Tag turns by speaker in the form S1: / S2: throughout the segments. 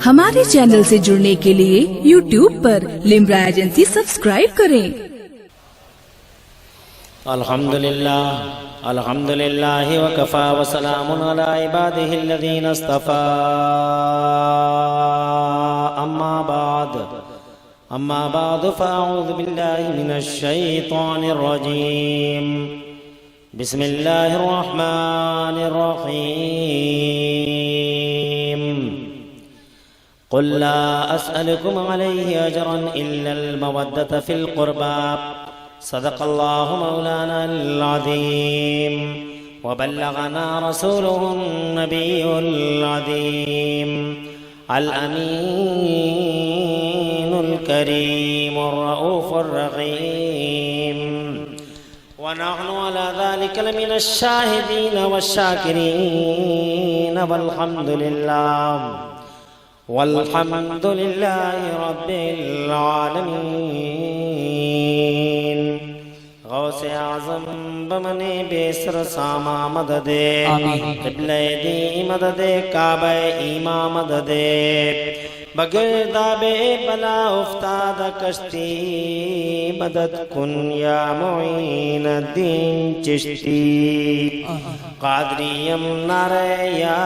S1: ہمارے چینل سے جڑنے کے لیے YouTube پر لمرا ایجنسی سبسکرائب کریں۔
S2: الحمدللہ وکفا وسلام علی عبادہ الذین اصطفى اما بعد فاعوذ باللہ من الشیطان الرجیم بسم اللہ الرحمن الرحیم قل لا اسألكم علیہ اجرا الا المودة فی القربى صدق اللہ مولانا العظیم وبلغنا رسوله النبی العظیم الامین الكریم الرؤوف الرحیم ونحن على ذلك لمن الشاهدين والشاكرين والحمد لله رب العالمين غوث اعظم بمن بیسر ساما مدد قبلہ دی مدد کعبہ ایما مدد بگرداب بلا افتاد کشتی مدد کن یا معین الدین چشتی قادریم نعرہ یا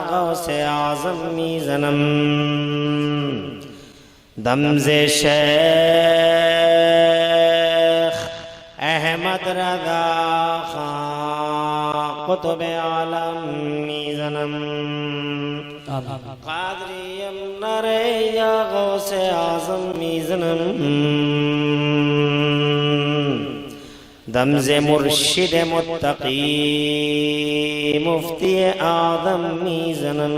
S2: غوث اعظم میزنم دمز شیخ احمد رضا خان قطب عالم میزنم قادریم نعرہ یا غوث اعظم میزنم دمز مرشد متقی مفتی اعظم میزنم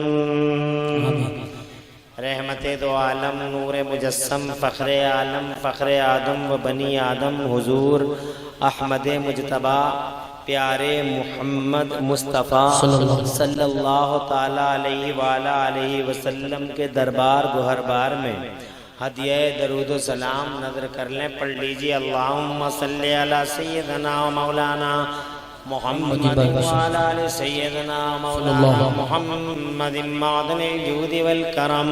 S2: رحمت دو عالم نور مجسم فخر عالم فخر آدم و بنی آدم حضور احمد مجتبی پیارے محمد مصطفیٰ صلی اللہ تعالیٰ علیہ وآلہ وسلم کے دربار گوہربار میں ہدیہ درود و سلام نظر کر لیں، پڑھ لیجئے اللہم صلی علی سیدنا مولانا محمد وعلى آل سيدنا مولانا محمد معدن الجود والكرم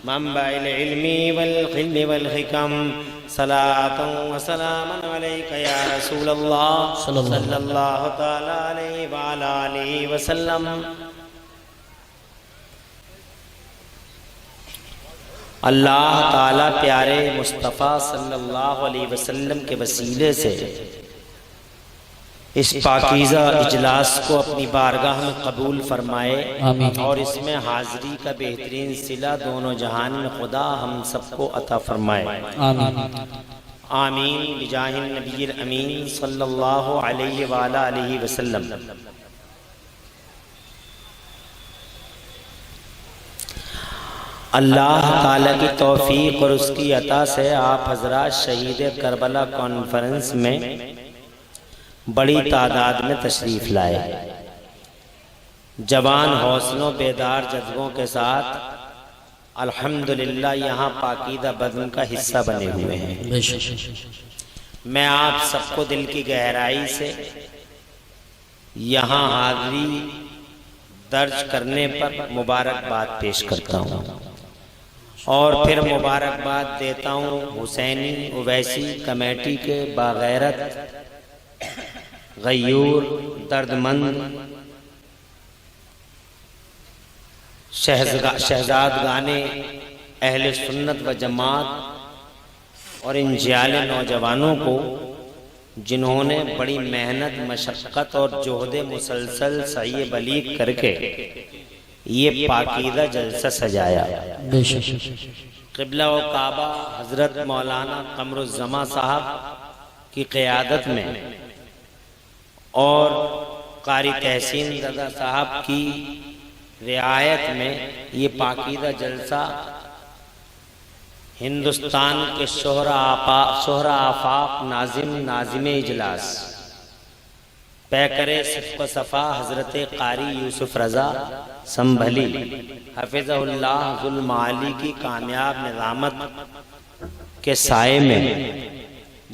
S2: منبع العلم والخلم والحكم صلاة وسلاما عليك يا رسول الله صلى الله تعالى عليه وعلى آله وسلم۔ اللہ تعالیٰ پیارے مصطفیٰ صلی اللہ علیہ وسلم کے وسیلے سے اس پاکیزہ اجلاس کو اپنی بارگاہ میں قبول فرمائے اور اس میں حاضری کا بہترین صلہ دونوں جہان میں خدا ہم سب کو عطا فرمائے، آمین بجاہ النبی الامین صلی اللہ علیہ وآلہ وسلم۔ اللہ تعالیٰ کی توفیق اور اس کی عطا سے آپ حضرات شہید کربلا کانفرنس میں بڑی تعداد میں تشریف لائے، جوان حوصلوں بیدار جذبوں کے ساتھ الحمدللہ یہاں پاکیزہ بزم کا حصہ بنے ہوئے ہیں۔ میں آپ سب کو دل کی گہرائی سے یہاں حاضری درج کرنے پر مبارکباد پیش کرتا ہوں اور پھر مبارکباد دیتا ہوں حسینی اویسی کمیٹی کے باغیرت غیور دردمند شہزادگانے اہل سنت و جماعت اور ان جیال نوجوانوں کو جنہوں نے بڑی محنت مشقت اور جہد مسلسل سعی بلیغ کر کے یہ پاکیزہ جلسہ سجایا۔ قبلہ و کعبہ حضرت مولانا قمر الزمان صاحب کی قیادت میں اور قاری تحسین رضا صاحب کی رعایت میں یہ پاکیزہ جلسہ ہندوستان کے شہرا آفاق ناظم اجلاس پیکر صفق و صفا حضرت قاری یوسف رضا سنبھلی حفظہ اللہ ظلم عالی کی کامیاب نظامت کے سائے میں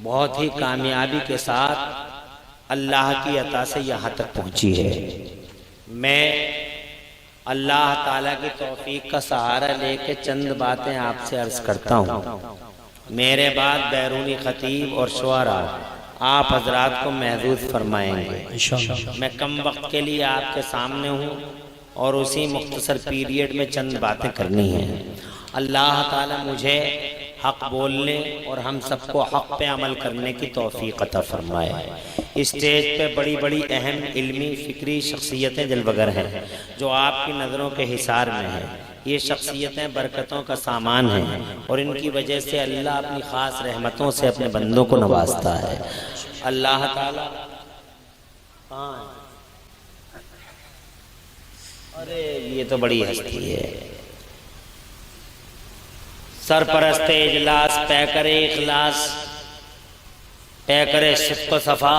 S2: بہت ہی کامیابی کے ساتھ اللہ کی عطا سے یہاں تک پہنچی ہے۔ میں اللہ تعالیٰ کی توفیق کا سہارا لے کے چند باتیں آپ سے عرض کرتا ہوں۔ میرے بعد بیرونی خطیب اور شعراء آپ حضرات کو محظوظ فرمائیں گے۔ میں کم وقت کے لیے آپ کے سامنے ہوں اور اسی مختصر پیریڈ میں چند باتیں کرنی ہیں۔ اللہ تعالیٰ مجھے حق بولنے اور ہم سب کو حق پہ عمل کرنے کی توفیق عطا فرمائے۔ اسٹیج پہ بڑی بڑی اہم علمی فکری شخصیتیں جلوگر ہیں جو آپ کی نظروں کے حصار میں ہیں۔ یہ شخصیتیں برکتوں کا سامان ہیں اور ان کی وجہ سے اللہ اپنی خاص رحمتوں سے اپنے بندوں کو نوازتا ہے۔ اللہ تعالیٰ ارے یہ تو بڑی ہستی ہے۔ سرپرست اجلاس پیکر اخلاص پیکر صدق و صفا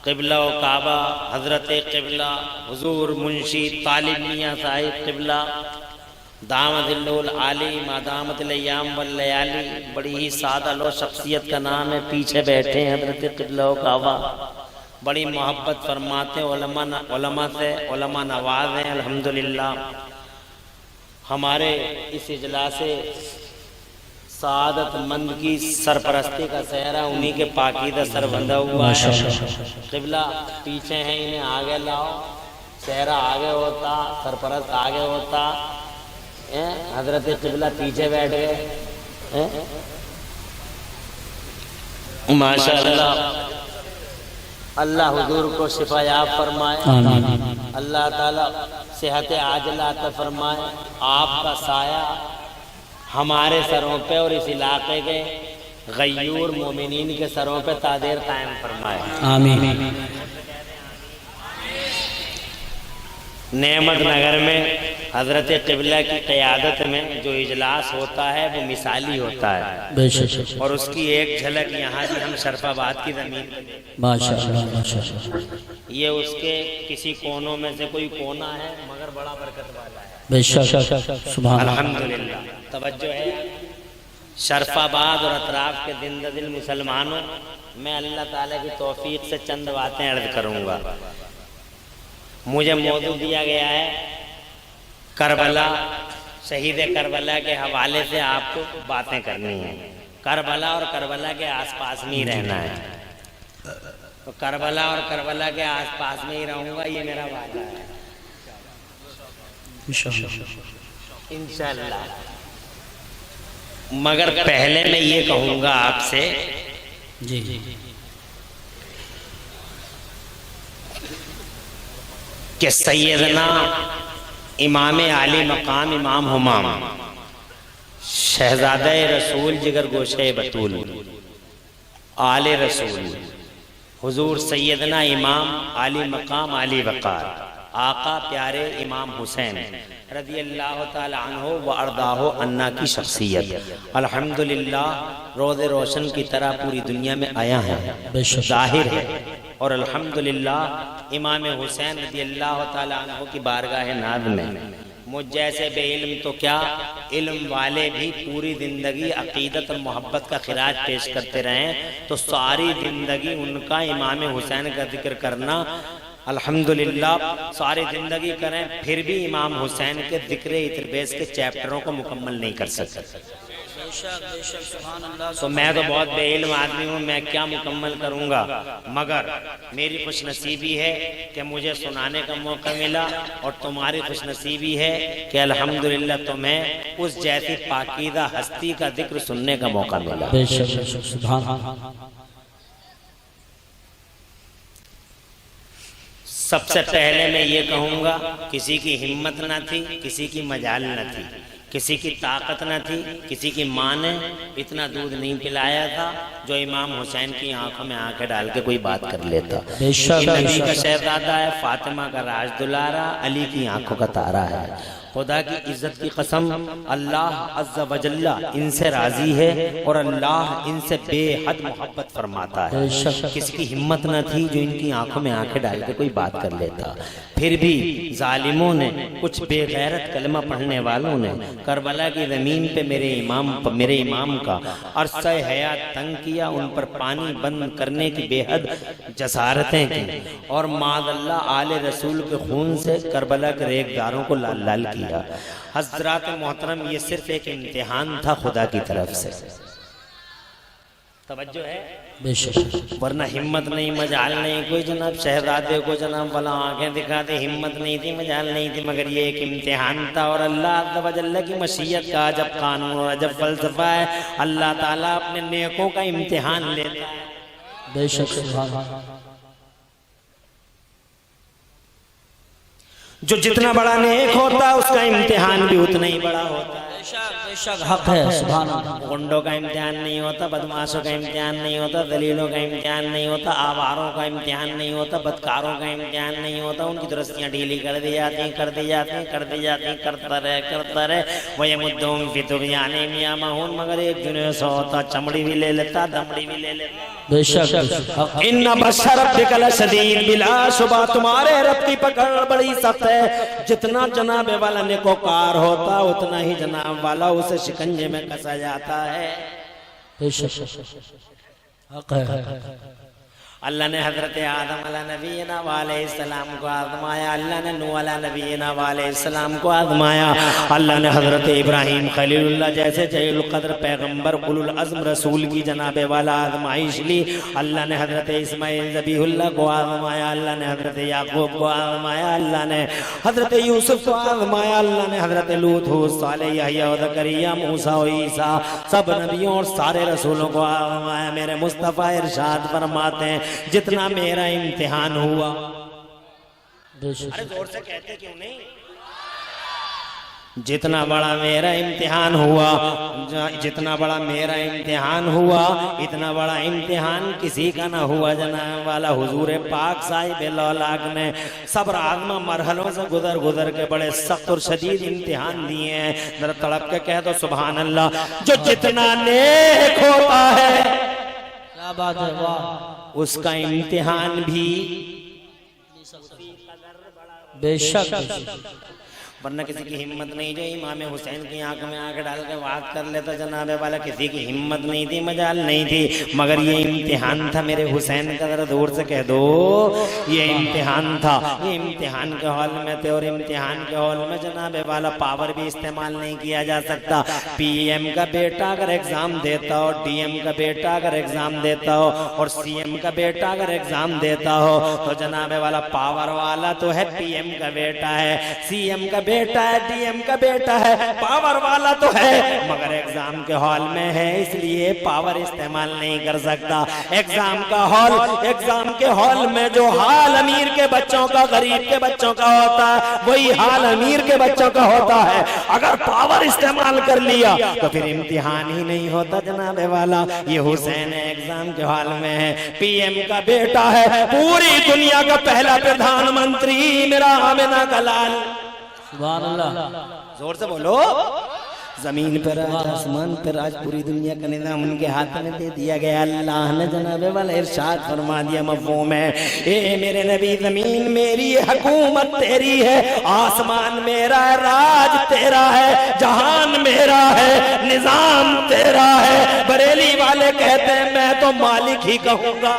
S2: قبلہ و کعبہ حضرت قبلہ حضور منشی طالب میاں صاحب قبلہ دامت العالی مادامت الیام واللیالی، بڑی ہی سادہ لو شخصیت کا نام ہے، پیچھے بیٹھے ہیں حضرت قبلہ و کعبہ، بڑی محبت فرماتے علماء سے، علماء نواز ہیں الحمدللہ۔ ہمارے اس اجلاس سعادت مند کی سرپرستی کا سہرا انہی کے پاکیزہ سر بندھا ہوا ہے۔ قبلہ پیچھے ہیں، انہیں آگے لاؤ، سہرا آگے ہوتا، سرپرست آگے ہوتا، حضرت قبلہ پیچھے بیٹھ گئے۔ ماشاءاللہ، اللہ حضور کو شفا یاب فرمائے، اللہ تعالیٰ صحت عاجلہ عطا فرمائے، آپ کا سایہ ہمارے سروں پہ اور اس علاقے کے غیور مومنین کے سروں پہ تادیر قائم فرمائے، آمین۔ نعمت نگر میں حضرت قبلہ کی قیادت میں جو اجلاس ہوتا ہے وہ مثالی ہوتا ہے، اور اس کی ایک جھلک یہاں بھی ہم شرف آباد کی زمین پہ، یہ اس کے کسی کونوں میں سے کوئی کونا ہے مگر بڑا برکت والا ہے، الحمدللہ۔ توجہ ہے، شرف آباد اور اطراف کے دن دل مسلمانوں، میں اللہ تعالیٰ کی توفیق سے چند باتیں عرض کروں گا۔ مجھے موضوع دیا گیا ہے کربلا، شہید کربلا کے حوالے سے آپ کو باتیں کرنی ہیں۔ کربلا اور کربلا کے آس پاس میں ہی رہنا ہے، تو کربلا اور کربلا کے آس پاس میں ہی رہوں گا، یہ میرا وعدہ ہے انشاءاللہ۔ مگر پہلے میں یہ کہوں گا آپ سے کہ سیدنا امام عالی مقام امام ہمام شہزادہ رسول جگر گوشہ بطول آل رسول حضور سیدنا امام عالی مقام عالی وقار آقا پیارے امام حسین رضی اللہ تعالی عنہ و ارضاہ عنا کی شخصیت الحمدللہ روز روشن کی طرح پوری دنیا میں آیا ہے، ظاہر ہے، اور الحمدللہ امام حسین رضی اللہ تعالی عنہ کی بارگاہ ناز میں مجھ جیسے بے علم تو کیا علم والے بھی پوری زندگی عقیدت اور محبت کا خراج پیش کرتے رہیں، تو ساری زندگی ان کا امام حسین کا ذکر کرنا الحمدللہ ساری زندگی کریں پھر بھی امام حسین کے ذکر اتربیس کے چیپٹروں کو مکمل نہیں کر سکتے۔ تو میں تو بہت بے علم آدمی ہوں، میں کیا مکمل کروں گا، مگر میری خوش نصیبی ہے کہ مجھے سنانے کا موقع ملا، اور تمہاری خوش نصیبی ہے کہ الحمدللہ تمہیں اس جیسی پاکیزہ ہستی کا ذکر سننے کا موقع ملا۔ سب سے پہلے میں یہ کہوں گا، کسی کی ہمت نہ تھی، کسی کی مجال نہ تھی، کسی کی طاقت نہ تھی، کسی کی ماں نے اتنا دودھ نہیں پلایا تھا جو امام حسین کی آنکھوں میں آنکھیں ڈال کے کوئی بات کر لیتا۔ نبی کا شہزادہ ہے، فاطمہ کا راج دلارا، علی کی آنکھوں کا تارا ہے، خدا کی عزت کی قسم اللہ عز و جل ان سے راضی ہے اور اللہ ان سے بے حد محبت فرماتا ہے. کسی کی ہمت نہ تھی جو ان کی آنکھوں میں آنکھیں ڈال کے کوئی بات کر لیتا. پھر بھی ظالموں نے، کچھ بے غیرت کلمہ پڑھنے والوں نے کربلا کی زمین پہ میرے امام کا عرصہ حیات تنگ کیا، ان پر پانی بند کرنے کی بے حد جسارتیں کی اور معاذ اللہ آل رسول کے خون سے کربلا کے ریگداروں کو لال لال کیا. حضرات محترم، یہ صرف ایک امتحان تھا خدا کی طرف سے. توجہ ہے؟ ورنہ ہمت نہیں، مجال نہیں. کوئی جناب شہزادے کو جناب والا آنکھیں دکھاتے، ہمت نہیں تھی، مجال نہیں تھی، مگر یہ ایک امتحان تھا. اور اللہ عز و جل کی مشیت کا عجب قانون اور عجب فلسفہ ہے. اللہ تعالیٰ اپنے نیکوں کا امتحان لیتا ہے.
S3: بے شک سبحان.
S2: جو جتنا بڑا نیک ہوتا ہے اس کا امتحان بھی اتنا ہی بڑا ہوتا ہے.
S3: بے شک حق ہے سبحان اللہ.
S2: گنڈوں کا امتحان نہیں ہوتا، بدماشوں کا امتحان نہیں ہوتا، ذلیلوں کا امتحان نہیں ہوتا، آواروں کا امتحان نہیں ہوتا، بدکاروں کا امتحان نہیں ہوتا. ان کی درستیاں ڈھیلی کر دی جاتی ہیں، کرتا رہے. وَيَمُدُّهُمْ فِي طُغْيَانِهِمْ يَعْمَهُونَ. مگر ایک جنہیں سو ہوتا، چمڑی بھی لے لیتا، دمڑی بھی لے لیتا.
S3: بے شک
S2: اِنَّ بَطْشَ رَبِّكَ لَشَدِيدٌ. بلا شبہ تمہارے رب کی پکڑ بڑی سخت ہے. جتنا جناب والا نیکوکار ہوتا اتنا ہی جناب والا اسے شکنجے میں کسا جاتا ہے.
S3: بے شک حق ہے.
S2: اللہ نے حضرت آدم علیہ نبینا علیہ السلام کو آزمایا. اللہ نے نوح علیہ نبینا علیہ السلام کو آزمایا. اللہ نے حضرت ابراہیم خلیل اللہ جیسے جلیل القدر پیغمبر اولو العزم رسول کی جناب والا آزمائش لی. اللہ نے حضرت اسماعیل ذبیح اللہ کو آزمایا. اللہ نے حضرت یعقوب کو آزمایا. اللہ نے حضرت یوسف کو آزمایا. اللہ نے حضرت لوط، ہود، صالح، یحییٰ و زکریا، موسیٰ و عیسیٰ سب نبیوں اور سارے رسولوں کو آزمایا. میرے مصطفیٰ ارشاد فرماتے ہیں جتنا میرا امتحان ہوا. ارے زور سے کہتے کیوں نہیں؟ جتنا بڑا میرا امتحان ہوا، جتنا بڑا میرا امتحان ہوا، اتنا بڑا امتحان کسی کا نہ ہوا. جناب والا حضور پاک صاحب لولاک نے صبر آزما مرحلوں سے گزر کے بڑے سخت اور شدید امتحان دیے ہیں. ذرا تڑپ کے کہہ دو سبحان اللہ. جو جتنا نیک ہوتا ہے
S3: کیا بات ہے، واہ.
S2: اس کا امتحان بھی
S3: بے شک.
S2: ورنہ کسی کی ہمت نہیں جو امام حسین کی آنکھ میں آنکھ ڈال کے بات کر لیتا جناب والا. کسی کی ہمت نہیں تھی، مجال نہیں تھی، مگر یہ امتحان تھا میرے حسین کا. ذرا دور سے کہہ دو یہ امتحان تھا. یہ امتحان کے ہال میں تھے اور امتحان کے ہال میں جناب والا پاور بھی استعمال نہیں کیا جا سکتا. پی ایم کا بیٹا اگر ایگزام دیتا ہو، ڈی ایم کا بیٹا اگر ایگزام دیتا ہو اور سی ایم کا بیٹا اگر ایگزام دیتا ہو تو جناب والا پاور والا تو ہے، پی ایم کا بیٹا ہے، سی ایم کا بیٹا ہے، ڈی ایم کا بیٹا ہے، پاور والا تو ہے مگر ایگزام کے ہال میں ہے، اس لیے پاور استعمال نہیں کر سکتا. ایگزام کے ہال میں جو حال امیر کے بچوں کا غریب کے بچوں کا ہوتا ہے وہی حال امیر کے بچوں کا ہوتا ہے. اگر پاور استعمال کر لیا تو پھر امتحان ہی نہیں ہوتا جناب والا. یہ حسین ایگزام کے ہال میں ہے، پی ایم کا بیٹا ہے، پوری دنیا کا پہلا پردھان منتری میرا آمنہ کا لال.
S3: سبحان اللہ.
S2: زور سے بولو. زمین پر راج، آسمان پر راج، پوری دنیا کا نظام ان کے ہاتھ میں دے دیا گیا. اللہ نے جناب والا ارشاد فرما دیا مفہوم ہے. اے میرے نبی زمین میری ہے، حکومت تیری ہے، آسمان میرا ہے، راج تیرا ہے، جہان میرا ہے، نظام تیرا ہے. بریلی والے کہتے ہیں میں تو مالک ہی کہوں گا.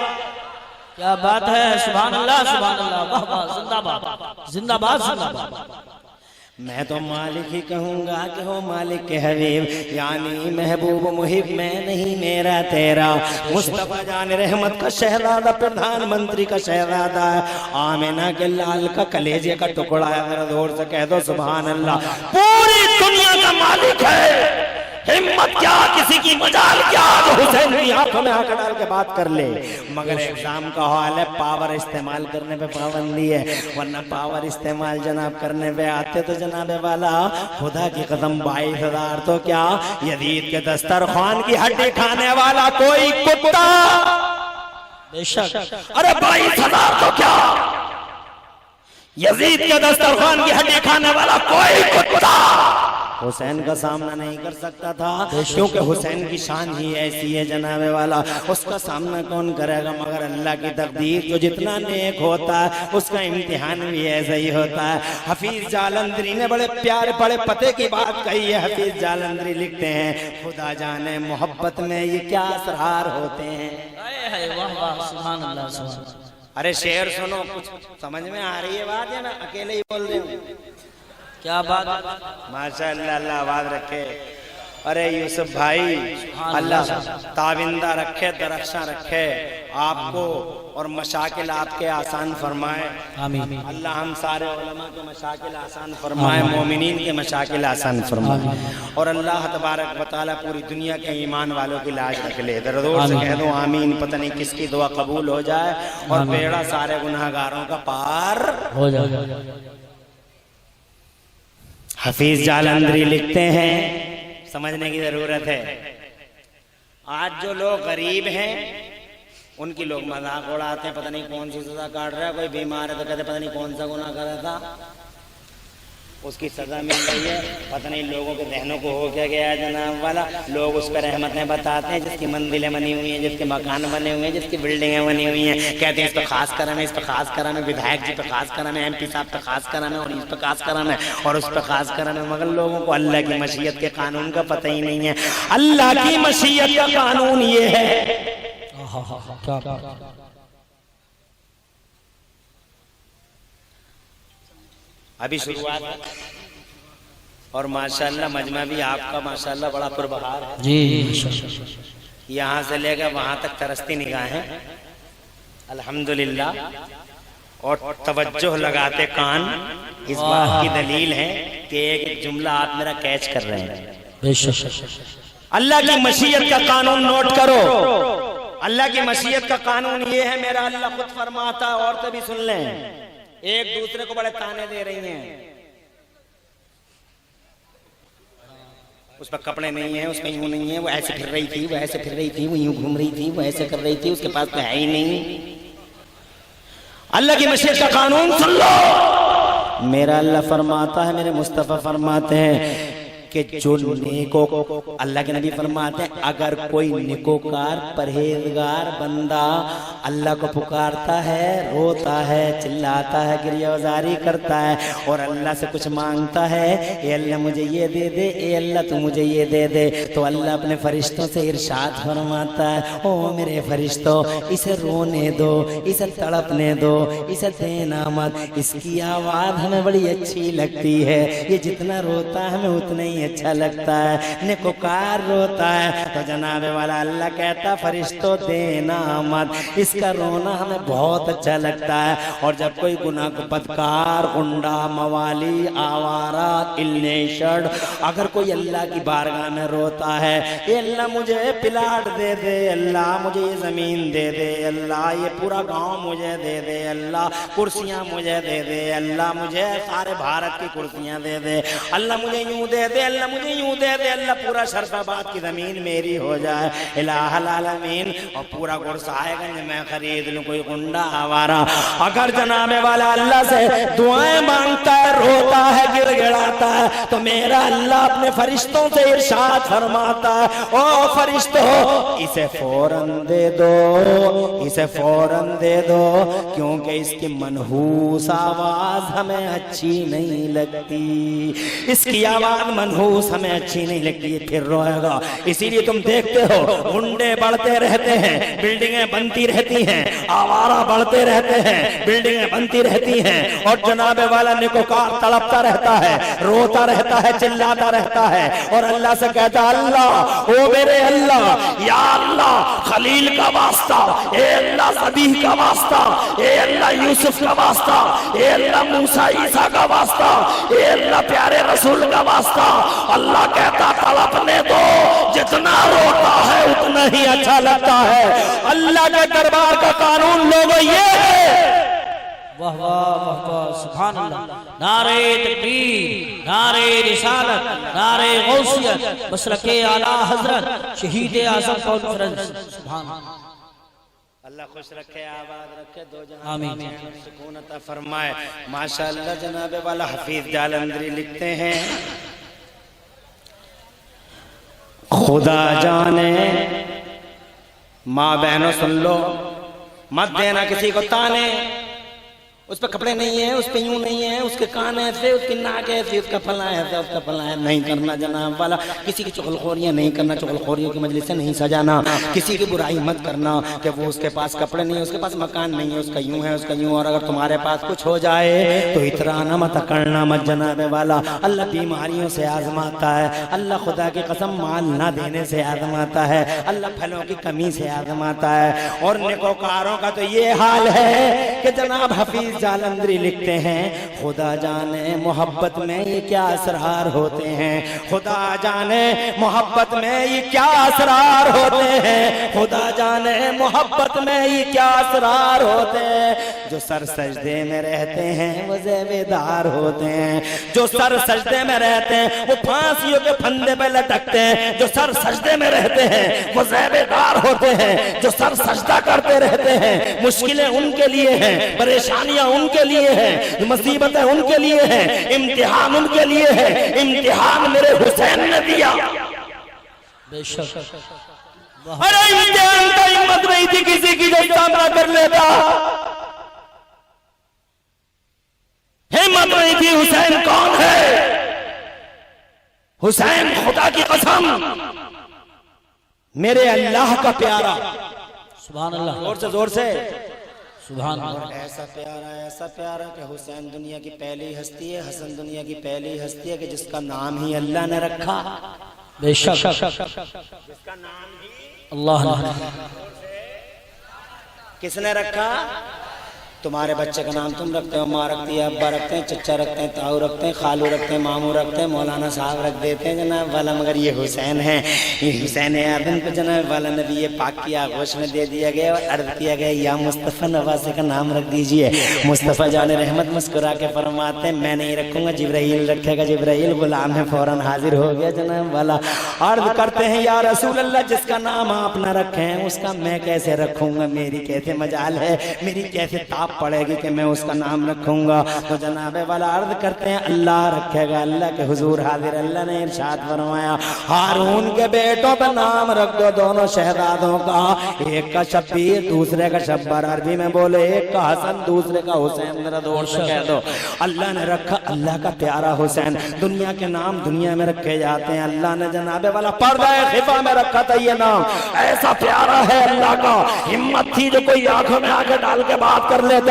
S3: کیا بات ہے، سبحان اللہ سبحان اللہ. واہ واہ، زندہ باد زندہ باد زندہ باد.
S2: میں تو مالک ہی کہوں گا کہ ہو مالک کے حبیب، یعنی محبوب محب میں نہیں میرا تیرا. مصطفیٰ جان رحمت کا شہزادہ، پردھان منتری کا شہزادہ ہے، آمنہ کے لال کا کلیجے کا ٹکڑا ہے. ذرا زور سے کہہ دو سبحان اللہ. پوری دنیا کا مالک ہے. ہمت کیا، کسی کی مجال کیا جو حسین کی آنکھوں میں آنکھ ڈال کے بات کر لے. مگر ایگزام کا حال ہے، پاور استعمال کرنے پہ پابندی ہے. ورنہ پاور استعمال جناب کرنے پہ آتے تو جناب والا خدا کی قسم 22,000 تو کیا یزید کے دسترخوان کی ہڈی کھانے والا کوئی کتا.
S3: بے شک.
S2: ارے 22,000 تو کیا یزید کے دسترخوان کی ہڈی کھانے والا کوئی کتا حسین کا سامنا نہیں کر سکتا تھا، کیونکہ حسین کی شان ہی ایسی ہے جناب والا، اس کا سامنا کون کرے گا مگر اللہ کی تقدیر، جو جتنا نیک ہوتا ہے اس کا امتحان بھی ایسا ہی ہوتا ہے۔ حفیظ جالندری نے بڑے پیارے بڑے پتے کی بات کہی ہے۔ حفیظ جالندری لکھتے ہیں خدا جانے محبت میں یہ کیا اسرار ہوتے ہیں۔
S3: واہ واہ سبحان اللہ سبحان اللہ۔
S2: ارے شعر سنو، کچھ سمجھ میں آ رہی ہے بات یا میں اکیلے ہی بول رہی ہوں؟
S3: کیا بات،
S2: ماشاءاللہ، اللہ آواز رکھے۔ ارے یوسف بھائی، اللہ تابندہ رکھے، درخشاں رکھے آپ کو، اور مشاکل آپ کے آسان فرمائے۔
S3: آمین۔
S2: اللہ ہم سارے علماء کے مشاکل آسان فرمائے، مومنین کے مشاکل آسان فرمائے، اور اللہ تبارک و تعالیٰ پوری دنیا کے ایمان والوں کی لاج رکھ لے۔ دردور سے کہہ دو آمین، پتہ نہیں کس کی دعا قبول ہو جائے اور بیڑا سارے گناہگاروں کا پار
S3: ہو جائے۔
S2: حفیظ جالندری لکھتے ہیں، سمجھنے کی ضرورت ہے، آج جو لوگ غریب ہیں ان کی لوگ مذاق اڑاتے ہیں، پتہ نہیں کون سی سزا کاٹ رہا ہے، کوئی بیمار ہے تو کہتے پتہ نہیں کون سا گناہ کر رہا تھا، اس کی سزا مل گئی ہے، پتہ نہیں لوگوں کے ذہنوں کو ہو کیا گیا ہے جناب والا، لوگ اس پر رحمتیں بتاتے ہیں، جس کی منزلیں بنی ہوئی ہیں، جس کے مکان بنے ہوئے ہیں، جس کی بلڈنگیں بنی ہوئی ہیں، کہتے ہیں اس پہ خاص کرم ہے، اس پہ خاص کرم ہے، ودھائک جی پہ خاص کرم ہے، ایم پی صاحب پہ خاص کرم ہے، اور اس پہ خاص کرم ہے، اور اس پہ خاص کرم ہے، مگر لوگوں کو اللہ کی مشیت کے قانون کا پتہ ہی نہیں ہے۔ اللہ کی مشیت کا قانون یہ ہے، ابھی شروعات ہے، اور ماشاءاللہ مجمع بھی آپ کا ماشاءاللہ بڑا پربہار ہے
S3: جی،
S2: یہاں سے لے کر وہاں تک ترستی نگاہیں الحمدللہ، اور توجہ لگاتے کان، اس بات کی دلیل ہے کہ ایک جملہ آپ میرا کیچ کر رہے ہیں۔ اللہ کی مشیت کا قانون نوٹ کرو، اللہ کی مشیت کا قانون یہ ہے، میرا اللہ خود فرماتا ہے، عورتیں بھی سن لیں، ایک دوسرے کو بڑے تانے دے رہی ہیں، اس پر کپڑے نہیں ہیں، اس میں یوں نہیں ہے، وہ ایسے پھر رہی تھی، وہ ایسے پھر رہی تھی، وہ یوں گھوم رہی تھی، وہ ایسے کر رہی تھی، اس کے پاس تو ہے ہی نہیں۔ اللہ کی مشیت کا قانون سن لو، میرا اللہ فرماتا ہے، میرے مصطفیٰ فرماتے ہیں کہ جو نیکو، اللہ کے نبی فرماتے ہیں اگر کوئی نیکوکار پرہیزگار بندہ اللہ کو پکارتا ہے، روتا ہے، چلاتا ہے، گریہ وزاری کرتا ہے، اور اللہ سے کچھ مانگتا ہے، اے اللہ مجھے یہ دے دے، اے اللہ تو مجھے یہ دے دے، تو اللہ اپنے فرشتوں سے ارشاد فرماتا ہے، او میرے فرشتوں اسے رونے دو، اسے تڑپنے دو، اسے دینا مت، اس کی آواز ہمیں بڑی اچھی لگتی ہے، یہ جتنا روتا ہے ہمیں اتنا ہی اچھا لگتا ہے، نیکوکار روتا ہے تو جناب والا اللہ کہتا فرشتوں دینا مت، اس کا رونا ہمیں بہت اچھا لگتا ہے۔ اور جب کوئی گناہ کو بدکار، گنڈا، موالی، آوارہ، النیشڑ اگر کوئی اللہ کی بارگاہ میں روتا ہے، اے اللہ مجھے پلاٹ دے دے، اللہ مجھے یہ زمین دے دے، اللہ یہ پورا گاؤں مجھے دے دے، اللہ کرسیاں مجھے دے دے، اللہ مجھے سارے بھارت کی کرسیاں دے دے، اللہ مجھے یوں دے دے، اللہ مجھے یوں دے دے، اللہ پورا شرف آباد کی زمین میری ہو جائے، الہ العالمین، اور پورا گرسائے گنج میں خرید لوں، کوئی گنڈا آوارہ اگر جناب والا اللہ سے دعائیں مانگتا ہے، روتا ہے، گر گڑاتا ہے، تو میرا اللہ اپنے فرشتوں سے ارشاد فرماتا ہے، او فرشتوں اسے فوراً دے دو، اسے فوراً دے دو، کیونکہ اس کی منحوس آواز ہمیں اچھی نہیں لگتی، اس کی آواز منحوس ہمیں اچھی نہیں لگتی، پھر روئے گا۔ اسی لیے تم دیکھتے ہو گنڈے بڑھتے رہتے ہیں، بلڈنگیں بنتی رہتی ہیں، آوارہ بڑھتے رہتے ہیں، بلڈنگیں بنتی رہتی ہیں، اور جناب والا نیکوکار تڑپتا رہتا ہے، روتا رہتا ہے، چلاتا رہتا ہے، اور اللہ سے کہتا اللہ، او میرے اللہ، یا اللہ خلیل کا واسطہ، اے اللہ صدیق کا واسطہ، اے اللہ یوسف کا واسطہ، اے اللہ موسیٰ عیسیٰ کا واسطہ، اے اللہ پیارے رسول کا واسطہ، اللہ کہتا تڑپنے دو، جتنا روتا ہے اتنا ہی اچھا لگتا ہے۔ اللہ کے دربار کا قانون لوگوں یہ ہے،
S3: واہ واہ واہ واہ سبحان اللہ، نعرہ تکبیر، نعرہ رسالت، نعرہ غوثیت، مسلک اعلیٰ حضرت شہید اعظم کانفرنس، سبحان اللہ۔
S2: اللہ خوش رکھے آباد رکھے دو جہاں
S3: آمین
S2: سکون عطا فرمائے ماشاءاللہ جناب والا حفیظ جالندری لکھتے ہیں خدا جانے ماں بہنوں سن لو مت دینا کسی کو تانے اس پہ کپڑے نہیں ہیں اس پہ یوں نہیں ہیں اس کے کان ایسے اس کی ناک ایسے اس کا پھلا ایسے اس کا پھلا ہے نہیں کرنا جناب والا کسی کی چغلخوریاں نہیں کرنا چغلخوریوں کی مجلس سے نہیں سجانا کسی کی برائی مت کرنا کہ وہ اس کے پاس کپڑے نہیں ہیں اس کے پاس مکان نہیں ہے اس کا یوں ہے اس کا یوں اور اگر تمہارے پاس کچھ ہو جائے تو اترانا مت کرنا مت جناب والا اللہ بیماریوں سے آزماتا ہے اللہ خدا کی قسم مال نہ دینے سے آزماتا ہے اللہ پھلوں کی کمی سے آزماتا ہے اور نیکوکاروں کا تو یہ حال ہے کہ جناب حفیظ جالندری لکھتے ہیں خدا جانے محبت میں یہ کیا اسرار ہوتے ہیں خدا جانے محبت میں یہ کیا اسرار ہوتے ہیں خدا جانے محبت میں یہ کیا اسرار ہوتے ہیں جو سر سجدے میں رہتے ہیں وہ زیبے دار ہوتے ہیں جو سر سجدے میں رہتے ہیں وہ پھانسیوں کے پھندے پہ لٹکتے ہیں جو سر سجدے میں رہتے ہیں وہ زیبے دار ہوتے ہیں جو سر سجدہ کرتے رہتے ہیں مشکلیں ان کے لیے ہیں پریشانیاں ان کے لیے ہیں مصیبتیں ان کے لیے ہیں امتحان ان کے لیے ہے امتحان میرے حسین نے دیا
S3: بے شک
S2: ارے امتحان کا ہمت نہیں تھی کسی کی جو سامنا کر لیتا ہمت نہیں تھی حسین کون ہے حسین خدا کی قسم میرے اللہ کا پیارا
S3: سبحان اللہ
S2: زور سے زور سے
S3: سبحان اللہ
S2: ایسا پیارا کہ حسین دنیا کی پہلی ہستی ہے حسن دنیا کی پہلی ہستی ہے کہ جس کا نام ہی اللہ نے رکھا
S3: بے شک
S2: جس کا نام ہی
S3: اللہ نے
S2: کس نے رکھا تمہارے بچے کا نام تم رکھتے ہو ماں رکھتی ہے ابا رکھتے ہیں چچا رکھتے ہیں تاؤ رکھتے ہیں خالو رکھتے ہیں ماموں رکھتے ہیں مولانا صاحب رکھ دیتے ہیں جناب والا مگر یہ حسین ہے یہ حسین آدم کو جناب والا نبی پاک کی آغوش میں دے دیا گیا اور عرض کیا گیا یا مصطفیٰ نواسے کا نام رکھ دیجئے مصطفیٰ جان رحمت مسکرا کے فرماتے ہیں میں نہیں رکھوں گا جبرائیل رکھے گا جبرائیل غلام ہے فوراً حاضر ہو گیا جناب والا عرض کرتے ہیں یا رسول اللہ جس کا نام آپ نہ رکھے ہیں اس کا میں کیسے رکھوں گا میری کیسے مجال ہے میری کیسے تاب پڑے گی کہ میں اس کا نام رکھوں گا تو جناب والا عرض کرتے ہیں اللہ رکھے گا اللہ کے حضور حاضر اللہ نے ارشاد فرمایا ہارون کے بیٹوں پہ نام رکھ دو دونوں شہزادوں کا ایک کا شبیر دوسرے کا شبر عربی میں بولے ایک کا حسن دوسرے کا حسین ذرا دور سے کہہ دو اللہ نے رکھا اللہ کا پیارا حسین دنیا کے نام دنیا میں رکھے جاتے ہیں اللہ نے جناب والا پردہ خفا میں رکھا تھا یہ نام ایسا پیارا ہے اللہ کا ہمت تھی جو کوئی آنکھوں میں آنکھیں ڈال کے بات کر لیتا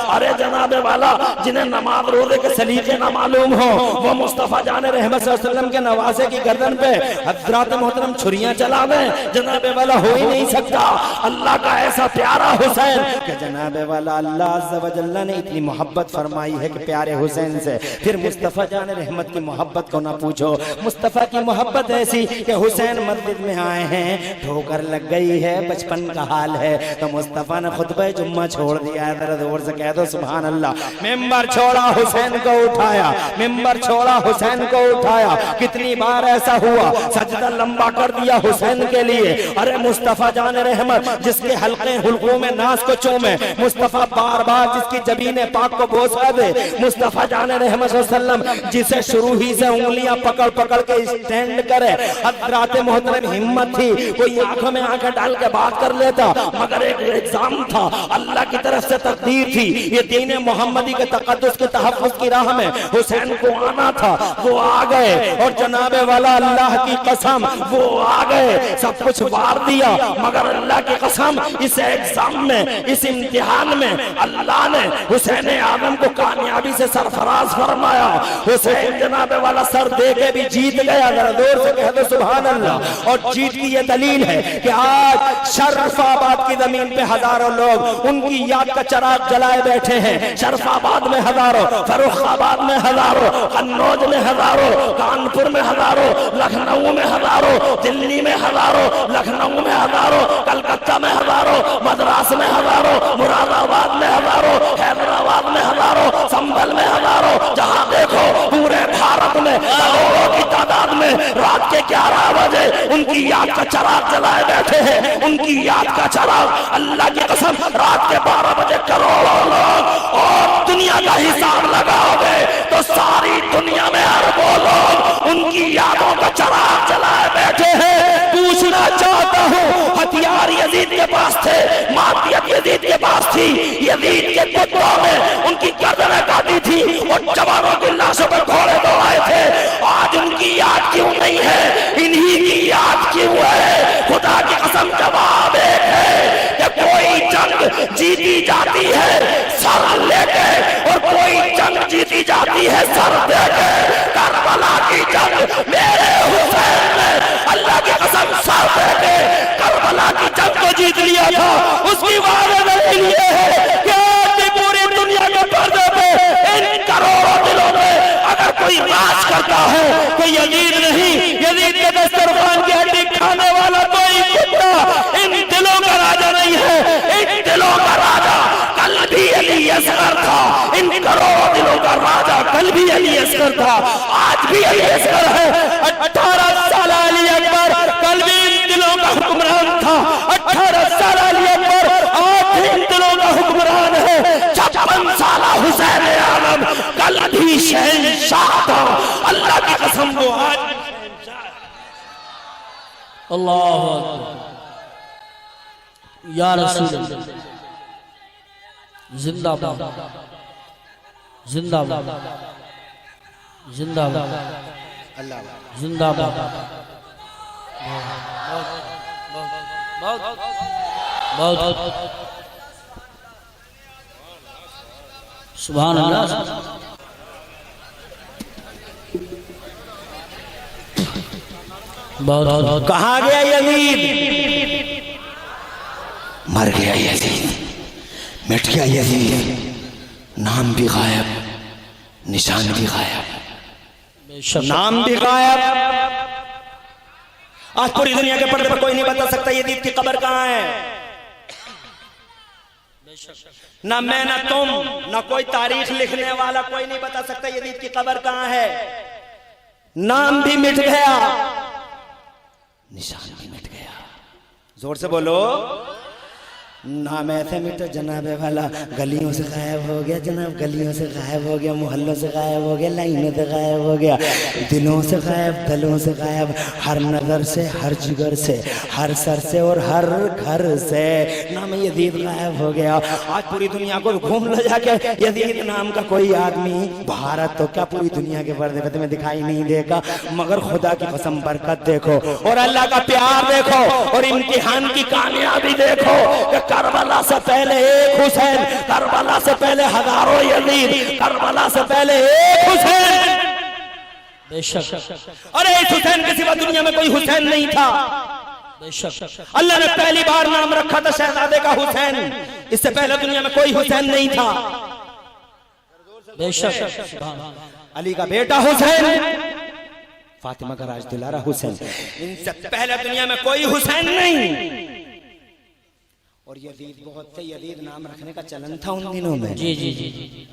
S2: ارے جناب والا جنہیں نماز روزے کے سلیقے نہ معلوم ہو وہ مصطفیٰ جان رحمت صلی اللہ علیہ وسلم کے نواسے کی گردن پہ حضرات محترم چھریاں چلا دیں جناب والا ہو ہی نہیں سکتا اللہ کا ایسا پیارا حسین کہ جناب والا اللہ عز و جل نے اتنی محبت فرمائی ہے کہ پیارے حسین سے پھر مصطفیٰ جان رحمت کی محبت کو نہ پوچھو مصطفیٰ کی محبت ایسی کہ حسین مسجد میں آئے ہیں ٹھوکر لگ گئی ہے بچپن کا حال ہے تو مصطفیٰ نے خطبہ جمعہ چھوڑ دیا ہے ذرا زور سے کہہ دو سبحان اللہ ممبر چھوڑا حسین کو اٹھایا ممبر چھوڑا حسین کو اٹھایا کتنی بار ایسا ہوا سجدہ لمبا کر دیا حسین کے لیے ارے مصطفیٰ جان رحمت جس کے حلقے حلقوں میں ناز کو چومے مصطفیٰ بار بار جس کی جبین پاک کو بوسہ دے مصطفیٰ جان رحمت صلی اللہ علیہ وسلم جسے شروع ہی سے انگلیاں پکڑ پکڑ کے اسٹینڈ کرے حضرات محترم ہمت تھی کوئی آنکھوں میں آنکھیں ڈال کے بات کر لیتا مگر ایک ایگزام تھا اللہ کی طرف سے تقدیر تھی یہ دین محمدی کے تقدس کے تحفظ کی راہ میں حسین کو آنا تھا وہ آ گئے اور جناب والا اللہ کی قسم وہ آ گئے سب کچھ وار دیا مگر اللہ کی قسم اس ایگزام میں اس امتحان میں اللہ نے حسین آدم کو کامیابی سے سرفراز فرمایا حسین جناب والا سر دے کے بھی جیت گیا ذرا دور سے کہہ دو سبحان اللہ اور جیت کی یہ دلیل ہے کہ آج شرف آباد کی زمین پہ ہزاروں لوگ ان کی یاد کا چراغ جلائے بیٹھے ہیں شرف آباد میں ہزاروں فروخ آباد میں ہزاروں قنوج میں ہزاروں کانپور میں ہزاروں لکھنؤ میں ہزاروں دلی میں ہزاروں لکھنؤ میں ہزاروں کلکتہ میں ہزاروں مدراس میں ہزاروں مراد آباد میں ہزاروں حیدرآباد میں ہزاروں سنبھل میں ہزاروں جہاں دیکھو پورے بھارت میں کروڑوں کی تعداد
S4: میں رات کے 11 بجے ان کی یاد کا چراغ جلائے بیٹھے ہیں، ان کی یاد کا چراغ، اللہ کی قسم رات کے 12 بجے کروڑوں لوگ اور دنیا کا حساب لگاؤ گے تو ساری دنیا میں اربوں لوگ ان کی یادوں کا چراغ جلائے بیٹھے ہیں۔ پوچھنا چاہتا ہوں، ہتھیار یزید کے پاس تھے، مادیت یزید کے پاس تھی، یزید کے کتوں میں ان کی گردنیں کاٹی تھی اور جوانوں کی لاشوں پر گھوڑے دوڑائے تھے، آج ان کی یاد کیوں نہیں ہے؟ انہی کی یاد کیوں ہے؟ خدا کی قسم جواب ایک ہے کہ کوئی جنگ جیتی جاتی ہے سر لے کے اور کوئی جنگ جیتی جاتی ہے سر دے کے۔ کربلا کی جنگ میرے حسین نے اللہ کی قسم سر دے کے کربلا کی جنگ کو جیت لیا تھا۔ اس کی وجہ دلیل یہ ہے کہ آج پوری دنیا کے پردے پہ ان کروڑوں دلوں میں اگر کوئی راج کرتا ہے تو یزید نہیں، یزید کے دسترخوان کی ہڈی کھانے والا کوئی کتا ان دلوں کا راجا نہیں ہے۔ ان دلوں کا راجا کل بھی علی اصغر تھا، ان کروڑوں دلوں کا راجا کل بھی علی اصغر تھا، آج بھی علی اصغر ہے۔ 18 سال علی اکبر کل بھی ان دلوں کا حکمران تھا، 18 سال علی اکبر آج بھی ان دلوں کا حکمران ہے۔ 56 سالہ حسین عالم کل بھی شہنشاہ تھا، اللہ کی قسم وہ آج
S3: اللہ اکبر یا رسول اللہ، زندہ باد، زندہ باد، زندہ باد، زندہ باد۔ بہت سبحان اللہ۔ بہت
S4: کہاں گیا یزید؟ مر گیا یزید، مٹ گیا یزید، نام بھی غائب، نشان بھی غائب، نام بھی غائب۔ آج پوری دنیا کے پردے پر کوئی نہیں بتا سکتا یزید کی قبر کہاں ہے، نہ میں نہ تم نہ کوئی تاریخ لکھنے والا کوئی نہیں بتا سکتا یزید کی قبر کہاں ہے۔ نام بھی مٹ گیا، نشان بھی مٹ گیا۔ زور سے بولو، نام ایسے مٹا جناب والا، گلیوں سے غائب ہو گیا جناب، گلیوں سے غائب ہو گیا، محلوں سے غائب ہو گیا، لائنوں سے غائب ہو گیا، دلوں سے غائب، دلوں سے غائب، ہر نظر سے، ہر جگر سے، ہر سر سے اور ہر گھر سے نام یزید غائب ہو گیا۔ آج پوری دنیا کو گھوم لو جا کے، یزید نام کا کوئی آدمی بھارت تو کیا پوری دنیا کے پردے پہ تمہیں دکھائی نہیں دے گا، مگر خدا کی قسم برکت دیکھو اور اللہ کا پیار دیکھو اور امتحان کی کامیابی دیکھو کہ کربلا سے پہلے ایک حسین، کربلا سے پہلے ہزاروں یزید، کربلا سے پہلے ایک حسین۔
S3: بے شک
S4: ارے اس حسین کے سوا دنیا میں کوئی حسین نہیں تھا۔
S3: بے شک
S4: اللہ نے پہلی بار نام رکھا تھا شہزادے کا حسین، اس سے پہلے دنیا میں کوئی حسین نہیں تھا۔
S3: بے شک
S4: علی کا بیٹا حسین، فاطمہ کا راج دلارا حسین، ان سے پہلے دنیا میں کوئی حسین نہیں۔ اور یزید بہت سے یزید نام رکھنے کا چلن تھا ان دنوں میں،
S3: جی جی جی جی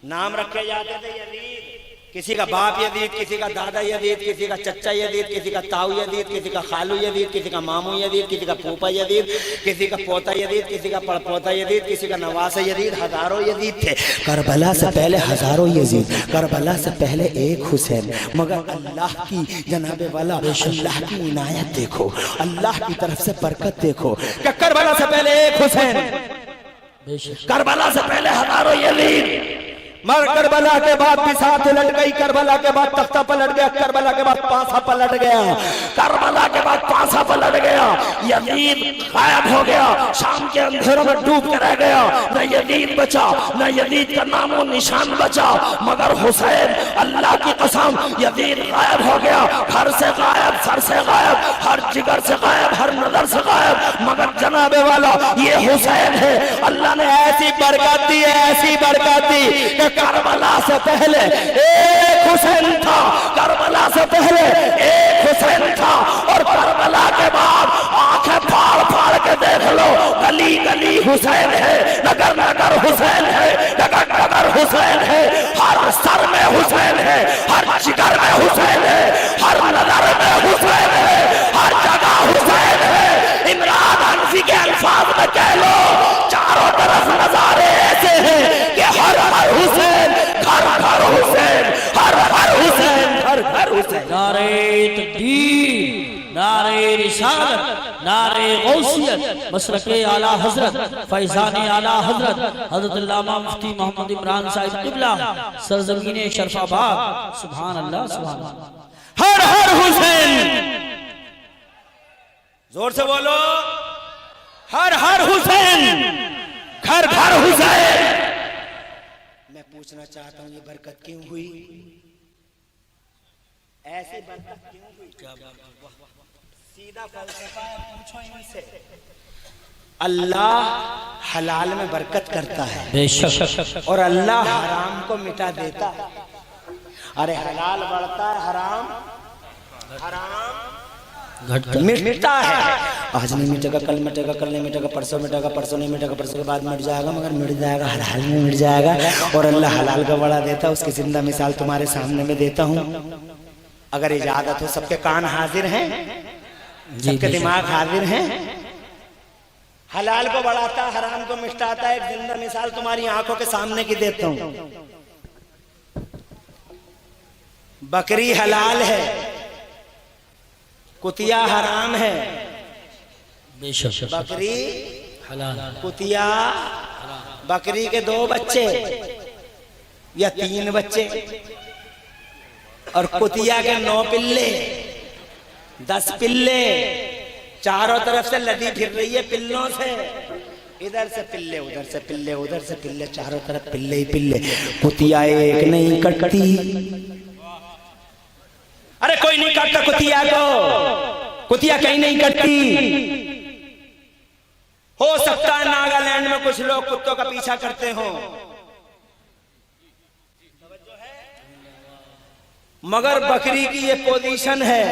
S4: نام رکھے جاتے تھے یزید، کسی کا باپ یزید، کسی کا دادا یزید، کسی کا چچا یزید، کسی کا تاؤ یزید، کسی کا خالو یزید، کسی کا مامو یزید، کسی کا پھوپا یزید، کسی کا پوتا یزید، کسی کا پڑپوتا یزید، کسی کا نواس یزید، ہزاروں یزید تھے۔ کربلا سے پہلے ہزاروں یزید، کربلا سے پہلے ایک حسین، مگر اللہ کی جناب والا اللہ کی عنایت دیکھو، اللہ کی طرف سے برکت دیکھو کہ کربلا سے پہلے ایک حسین، کربلا سے پہلے ہزاروں یزید، مگر کربلا کے بعد بساط الٹ گئی، کربلا کے بعد تختہ پلٹ گیا، کربلا کے بعد پانسا پلٹ گیا، کربلا کے بعد پانسا پلٹ گیا، یزید غائب ہو گیا، شام کے اندھیروں میں ڈوب کے رہ گیا، نہ یزید بچا، نہ یزید کا نام و نشان بچا، مگر حسین اللہ کی قسم یزید غائب ہو گیا، گھر سے غائب، سر سے غائب، ہر جگر سے غائب، ہر نظر سے غائب، مگر جناب والا یہ حسین ہے۔ اللہ نے ایسی برکت دی، ایسی برکت دی کہ کربلا سے پہلے ایک حسین تھا، کربلا سے پہلے ایک حسین تھا، اور کربلا کے بعد آنکھیں پھاڑ پھاڑ کے دیکھ لو، گلی گلی حسین ہے، نگر نگر حسین ہے، ڈگر ڈگر حسین ہے، ہر سر میں حسین ہے، ہر جگر میں حسین ہے، ہر نظر کہہ لو چاروں طرف نظارے ایسے ہیں کہ ہر ہر حسین، ہر ہر حسین، ہر ہر حسین، ہر ہر حسین۔
S3: نعرہ تکبیر، نعرہ رسالت، نعرہ غوثیت، مسلک اعلیٰ حضرت، فیضان اعلیٰ حضرت حضرت علامہ مفتی محمد عمران صاحب قبلہ سرزمین شرف آباد۔ سبحان اللہ، سبحان اللہ۔
S4: ہر ہر حسین، زور سے بولو، ہر ہر حسین، گھر گھر حسین۔ میں پوچھنا چاہتا ہوں یہ برکت کیوں ہوئی؟ ایسی برکت کیوں ہوئی؟ سیدھا فلسفہ ہے، پوچھو ان سے۔ اللہ حلال میں برکت کرتا ہے
S3: بے شک،
S4: اور اللہ حرام کو مٹا دیتا ہے۔ ارے حلال بڑھتا ہے، حرام مٹتا ہے۔ آج نہیں مٹے گا، کل مٹے گا، کل نہیں مٹے گا، پرسوں مٹے گا، پرسوں نہیں مٹے گا، پرسوں کے بعد مٹ جائے گا، مگر مٹ جائے گا، حلال میں مٹ جائے گا۔ اور اللہ حلال کا بڑا دیتا ہے، اس کی زندہ مثال تمہارے سامنے میں دیتا ہوں۔ اگر اجازت ہو، سب کے کان حاضر ہیں، سب کے دماغ حاضر ہیں۔ حلال کو بڑھاتا ہے، حرام کو مٹاتا ہے، ایک زندہ مثال تمہاری آنکھوں کے سامنے کی دیتا ہوں۔ بکری حلال ہے، کتیا حرام ہے۔
S3: بے شک،
S4: بکری
S3: حلال،
S4: کتیا، بکری کے 2 بچے یا 3 بچے، اور کتیا کے 9 پلے، 10 پلے، چاروں طرف سے لدی پھر رہی ہے پلوں سے، ادھر سے پلے، ادھر سے پلے، ادھر سے پلے، چاروں طرف پلے ہی پلے۔ کتیا ایک نہیں کٹتی۔ ارے کوئی نہیں کٹتا کتیا کو، کتیا کہیں نہیں کٹتی۔ ہو سکتا ہے ناگالینڈ میں کچھ لوگ کتوں کا پیچھا کرتے ہوں، مگر بکری کی یہ پوزیشن ہے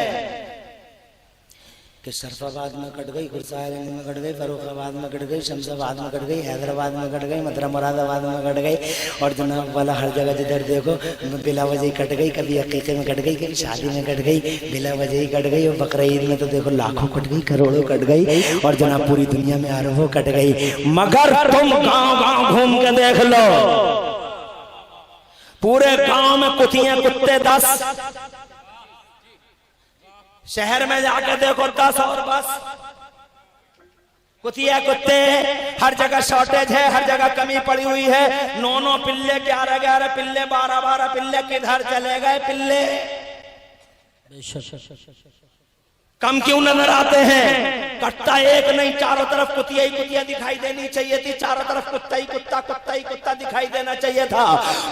S4: کہ شرف آباد میں کٹ گئی، گرسائے میں کٹ گئی، فروخ آباد میں کٹ گئی، شمس آباد میں کٹ گئی، حیدرآباد میں کٹ گئی، مدرہ مراد آباد میں کٹ گئی، اور جناب والا ہر جگہ جدھر دیکھو بلا وجہ ہی کٹ گئی۔ کبھی عقیقے میں کٹ گئی، کبھی شادی میں کٹ گئی، بلا وجہ ہی کٹ گئی۔ اور بقرہ عید میں تو دیکھو لاکھوں کٹ گئی، کروڑوں کٹ گئی، اور جناب پوری دنیا میں اربوں کٹ گئی۔ مگر تم گاؤں گاؤں گھوم کے دیکھ لو، پورے گاؤں میں کتیاں کتے 10، شہر میں جا کے دیکھو 10 اور بس۔ کتیا کتے، ہر جگہ شارٹیج ہے، ہر جگہ کمی پڑی ہوئی ہے۔ 9 پلے، 11 پلے، 12 پلے، کدھر چلے گئے پلے؟ کم کیوں نظر آتے ہیں؟ کٹتا ایک نہیں، چاروں طرف کتیا ہی کتیا دکھائی دینی چاہیے تھی، چاروں طرف کتا ہی کتا، کتا ہی کتا دکھائی دینا چاہیے تھا۔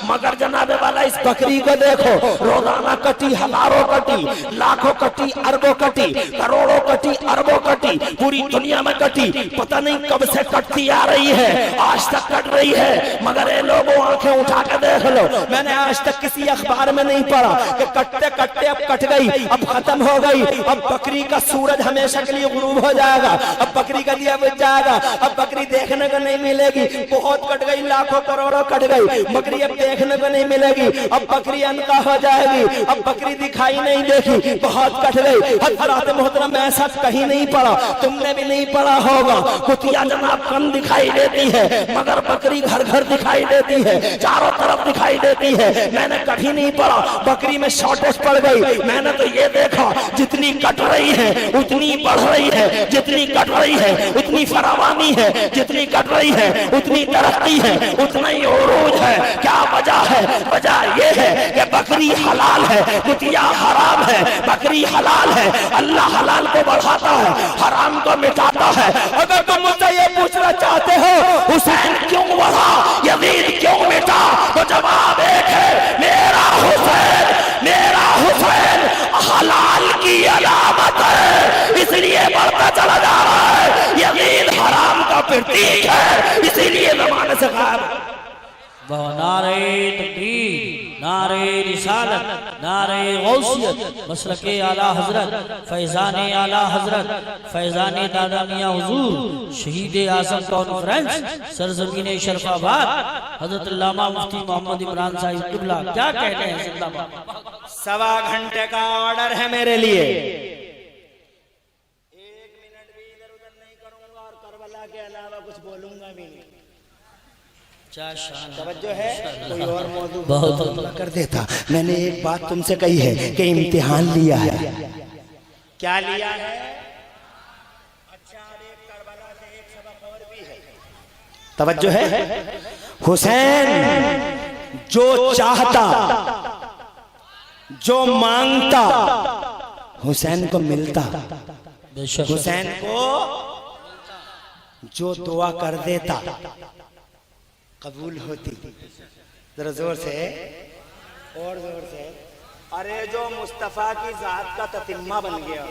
S4: مگر جناب والا اس بکری کو دیکھو، روزانہ کٹی، ہزاروں کٹی، لاکھوں کٹی، اربوں کٹی، کروڑوں کٹی، اربوں کٹی، پوری دنیا میں کٹی۔ پتہ نہیں کب سے کٹتی آ رہی ہے، آج تک کٹ رہی ہے۔ مگر اے لوگوں آنکھیں اٹھا کے دیکھ لو، میں نے آج تک کسی اخبار میں نہیں پڑھا کہ کٹتے کٹتے اب کٹ گئی، اب ختم ہو گئی، اب بکری کا سورج ہمیشہ کے لیے غروب ہو جائے گا، اب بکری کا دیا بچ جائے گا، اب بکری دیکھنے کو نہیں ملے گی۔ بہت کٹ گئی، لاکھوں کروڑوں کٹ گئی، بکری اب دیکھنے کو نہیں ملے گی، اب بکری انکا ہو جائے گی، اب بکری دکھائی نہیں دیکھی، بہت کٹ گئی۔ حضرات محترم ایسا کہیں نہیں پڑا، تم نے بھی نہیں پڑھا ہوگا۔ کتیا جناب کم دکھائی دیتی ہے، مگر بکری گھر گھر دکھائی دیتی ہے، چاروں طرف دکھائی دیتی ہے۔ میں نے کبھی نہیں پڑھا بکری میں شارٹیج پڑ گئی، میں نے تو یہ دیکھا جتنی کٹ رہی ہے اتنی بڑھ رہی ہے، جتنی کٹ رہی ہے اتنی فراوانی ہے، جتنی کٹ رہی ہے اتنی ترقی ہے، اتنا ہی عروج ہے۔ کیا وجہ ہے؟ وجہ یہ ہے کہ بکری حلال ہے، کتیا حرام ہے۔ بکری حلال ہے، اللہ حلال کو بڑھاتا ہے، حرام کو مٹاتا ہے۔ اگر تم مجھ سے یہ پوچھنا چاہتے ہو حسین کیوں بڑھا، یزید کیوں مٹا، تو جواب ایک ہے، میرا حسین، میرا حسین حلال کی علامت ہے، اس لیے بڑھتا چلا جا رہا ہے۔ یزید حرام کا پرتیک ہے، اسی لیے زمانے سے غائب۔
S3: نعرہ تکبیر، نعرہ رسالت، نعرہ غوثیت، مسلک اعلیٰ حضرت، فیضان اعلیٰ حضرت، فیضان دادا میاں حضور، شہید اعظم کانفرنس، سرزمین شرف آباد، حضرت علامہ مفتی محمد عمران صاحب قبلہ، کیا کہتے ہیں؟ زندہ باد۔
S4: 1.25 گھنٹے کا آرڈر ہے میرے لیے، 1 منٹ بھی ادھر ادھر نہیں کروں گا، اور کربلا کے علاوہ
S2: سنا بھی نہیں.
S3: کیا شان ہے.
S2: توجہ ہے. کوئی اور موضوع
S3: بہت
S2: کر دیتا. میں نے ایک بات تم سے کہی ہے کہ امتحان لیا ہے. کیا لیا ہے؟ اچھا ایک کربلا سے ایک سبق اور بھی ہے. توجہ ہے. حسین جو چاہتا جو مانگتا حسین کو ملتا.
S3: بے شک.
S2: حسین کو جو دعا کر دیتا قبول ہوتی. ذرا زور سے اور زور سے. ارے جو مصطفیٰ کی ذات کا تتمہ بن گیا,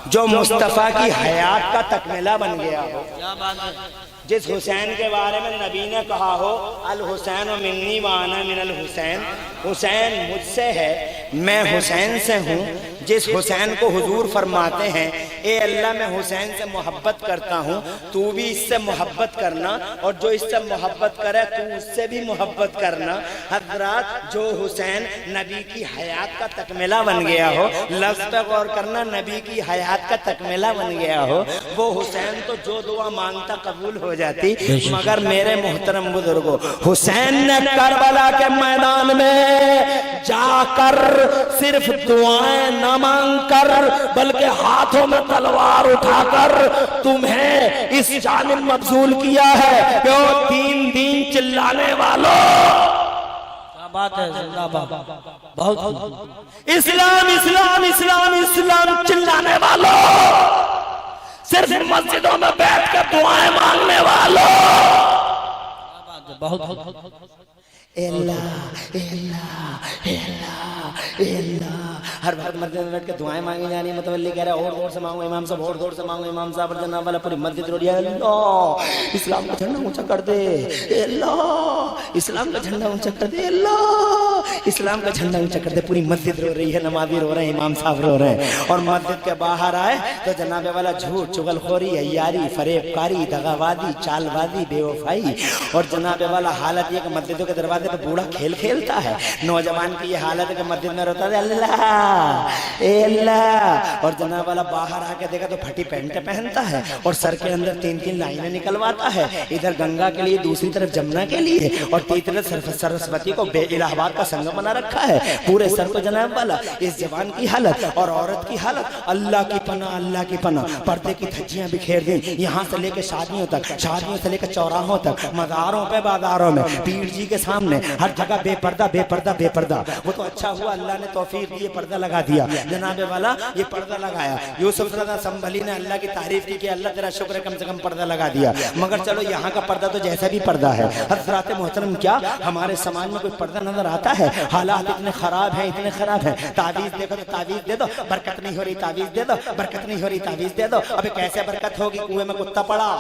S2: جو مصطفیٰ کی حیات کا تکملہ بن گیا ہو,
S3: کیا بات ہے.
S2: جس حسین کے بارے میں نبی نے کہا ہو الحسین منی وانا من الحسین, حسین مجھ سے ہے میں حسین سے ہوں. جس حسین کو حضور فرماتے ہیں اے اللہ میں حسین سے محبت کرتا ہوں, تو بھی اس سے محبت کرنا, اور جو اس سے محبت کرے تو اس سے بھی محبت کرنا. حضرات جو حسین نبی کی حیات کا تکملہ بن گیا ہو, لفظ پہ غور کرنا, نبی کی حیات کا تکملہ بن گیا ہو, وہ حسین تو جو دعا مانگتا قبول ہو جاتی. مگر میرے محترم بزرگوں, حسین نے کربلا کے میدان میں جا کر صرف دعائیں نہ مانگ کر بلکہ ہاتھوں میں تلوار اٹھا کر تمہیں اس جانب مبذول کیا ہے کہ وہ دین دین چلانے والوں.
S3: کیا بات ہے. زندہ باد. بہت
S2: اسلام اسلام اسلام اسلام چلانے والوں, صرف مسجدوں میں بیٹھ کر دعائیں مانگنے والوں.
S3: بہت
S2: اللہ اللہ اللہ اللہ. ہر وقت مسجد میں بیٹھ کے دعائیں مانگی جانی. متولی کہہ رہا ہے اور دور سے مانگو امام صاحب, اور دور سے مانگو امام صاحب, اور جناب والا پوری مسجد رو رہی ہے اللہ اسلام کا جھنڈا اونچا کر دے, اللہ اسلام کا جھنڈا اونچا کر دے, اللہ اسلام کا جھنڈا اونچا کر دے. پوری مسجد رو رہی ہے, نمازی رو رہے ہیں, امام صاحب رو رہے ہیں. اور مسجد کے باہر آئے تو جناب والا جھوٹ, چغل خوری, عیاری, فریب کاری, دغابازی, چال بازی, بے وفائی. اور جناب والا حالت یہ کہ مسجدوں کے دروازے پہ بوڑھا کھیل کھیلتا ہے. نوجوان کی یہ حالت ہے کہ مسجد میں روتا ہے اللہ اے اللہ, اور جناب والا باہر آ کے دیکھا تو پھٹی پینٹ پہنتا ہے اور سر کے اندر 3 لائنیں نکلواتا ہے, ادھر گنگا کے لیے دوسری طرف جمنا کے لیے, اور تیسری طرف سرسوتی کو بے الہ آباد کا سنگم بنا رکھا ہے. پورے سر کو جناب والا اس جوان کی حالت اور عورت کی حالت, اللہ کی پناہ اللہ کی پناہ. پردے کی دھجیاں بکھیر دیں, یہاں سے لے کے شادیوں تک, شادیوں سے لے کے چوراہوں تک, مزاروں پہ, بازاروں میں, پیر جی کے سامنے, ہر جگہ بے پردہ بے پردہ بے پردہ. وہ تو اچھا ہوا اللہ نے توفیق دی, پردہ لگا دیا جناب والا, یہ پردہ لگایا. یوسف رضا سنبھلی نے اللہ کی تعریف کی کہ اللہ تیرا شکر ہے کم سے کم پردہ لگا دیا. مگر چلو یہاں کا پردہ تو جیسا بھی پردہ ہے. حضرات محترم, کیا ہمارے سماج میں کوئی پردہ نظر آتا ہے؟ حالات اتنے خراب ہیں, اتنے خراب ہیں. تعویذ دیکھو تو تعویذ دے دو, برکت نہیں ہو رہی, تعویذ دے دو, برکت نہیں ہو رہی, تعویذ دے دو. ابھی کیسے برکت ہوگی؟ کنویں میں کتا پڑا.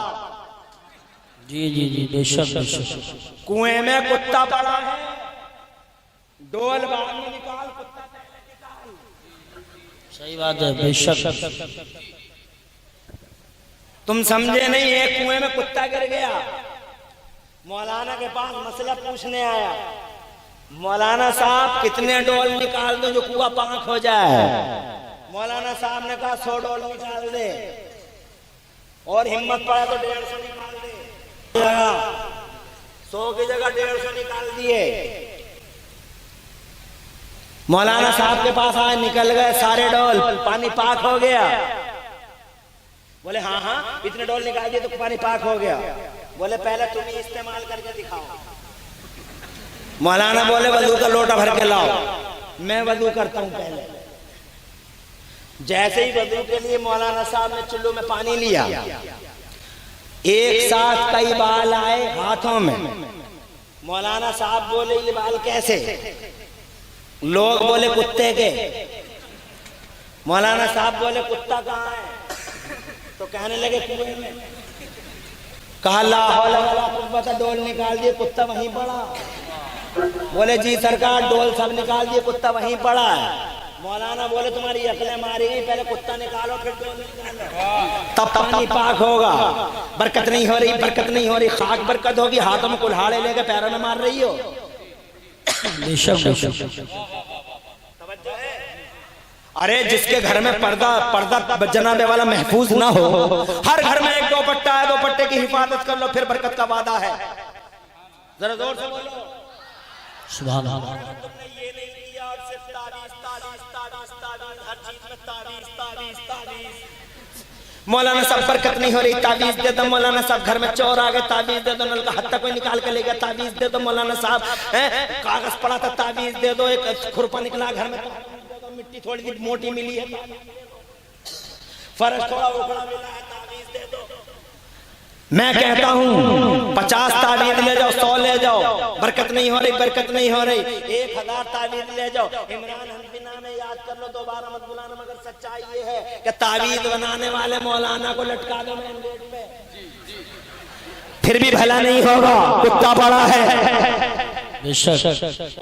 S3: جی جی جی بے شک بے شک.
S2: کنویں میں کتا پڑا ہے, ڈول بعد میں نکال, کتا پہلے نکال.
S3: صحیح بات ہے. بے شک.
S2: تم سمجھے نہیں, ایک کنویں میں کتا گر گیا, مولانا کے پاس مسئلہ پوچھنے آیا. مولانا صاحب کتنے ڈول نکال دو جو کنواں پاک ہو جائے؟ مولانا صاحب نے کہا 100 ڈول نکال دے, اور ہمت پڑا تو 150 نکال دے. 100 کی جگہ 150 نکال دیے. مولانا صاحب کے پاس آئے, نکل گئے سارے ڈول, پانی پاک ہو گیا. بولے ہاں ہاں اتنے ڈول نکال دیے تو پانی پاک ہو گیا. بولے پہلے تم ہی استعمال کر کے دکھاؤ. مولانا بولے وضو کا لوٹا بھر کے لاؤ, میں وضو کرتا ہوں پہلے. جیسے ہی وضو کے لیے مولانا صاحب نے چلو میں پانی لیا, ایک ساتھ کئی بال آئے ہاتھوں میں. مولانا صاحب بولے یہ بال کیسے؟ لوگ بولے کتے کے. مولانا صاحب بولے کتا کہاں ہے؟ تو کہنے لگے کنویں میں. کہا لا حول ولا قوت, ڈول نکال دیے, کتا وہیں پڑا. بولے جی سرکار ڈول سب نکال دیے, کتا وہیں پڑا ہے. مولانا بولے تمہاری عقلیں ماری گئی, پہلے کتا نکالو پھر ڈول نکالو, تب پانی پاک ہوگا. برکت نہیں ہو رہی, برکت نہیں ہو رہی. خاک برکت ہوگی, ہاتھوں میں کلہاڑے لے کے پیروں میں مار رہی ہو.
S3: بے شک بے شک.
S2: ارے جس کے گھر میں پردہ جنابے والا محفوظ نہ ہو، ہر گھر میں ایک دوپٹہ ہے، دوپٹے کی حفاظت کر لو، پھر برکت کا وعدہ ہے. ذرا زور سے بولو
S3: سبحان اللہ.
S2: تم نے یہ نہیں کیا اور صرف تعویذ تعویذ تعویذ تعویذ، ہر چیز میں تعویذ تعویذ تعویذ. مولانا صاحب برکت نہیں ہو رہی، تعویذ دے دو. مولانا صاحب گھر میں چور آ گئے، تعویذ دے دو. نل کا ہتھا کوئی نکال کے لے گیا، تعویذ دے دو. مولانا صاحب کاغذ پڑا تھا، تعویذ دے دو. ایک کھرپا نکلا گھر میں، مٹی تھوڑی سی موٹی ملی ہے، فرش تھوڑا اوپڑا ملا ہے، تعویذ دے دو. میں کہتا ہوں 50 تعویذ لے جاؤ، 100 لے جاؤ، برکت نہیں ہو رہی، برکت نہیں ہو رہی. 1000 تعویذ لے جاؤ، عمران حنفی نام یاد کر لو، دوبارہ مت بلانا. مگر سچائی یہ ہے کہ تعویذ بنانے والے مولانا کو لٹکا دو مین گیٹ پہ، پھر بھی بھلا نہیں ہوگا، کتا بڑا ہے.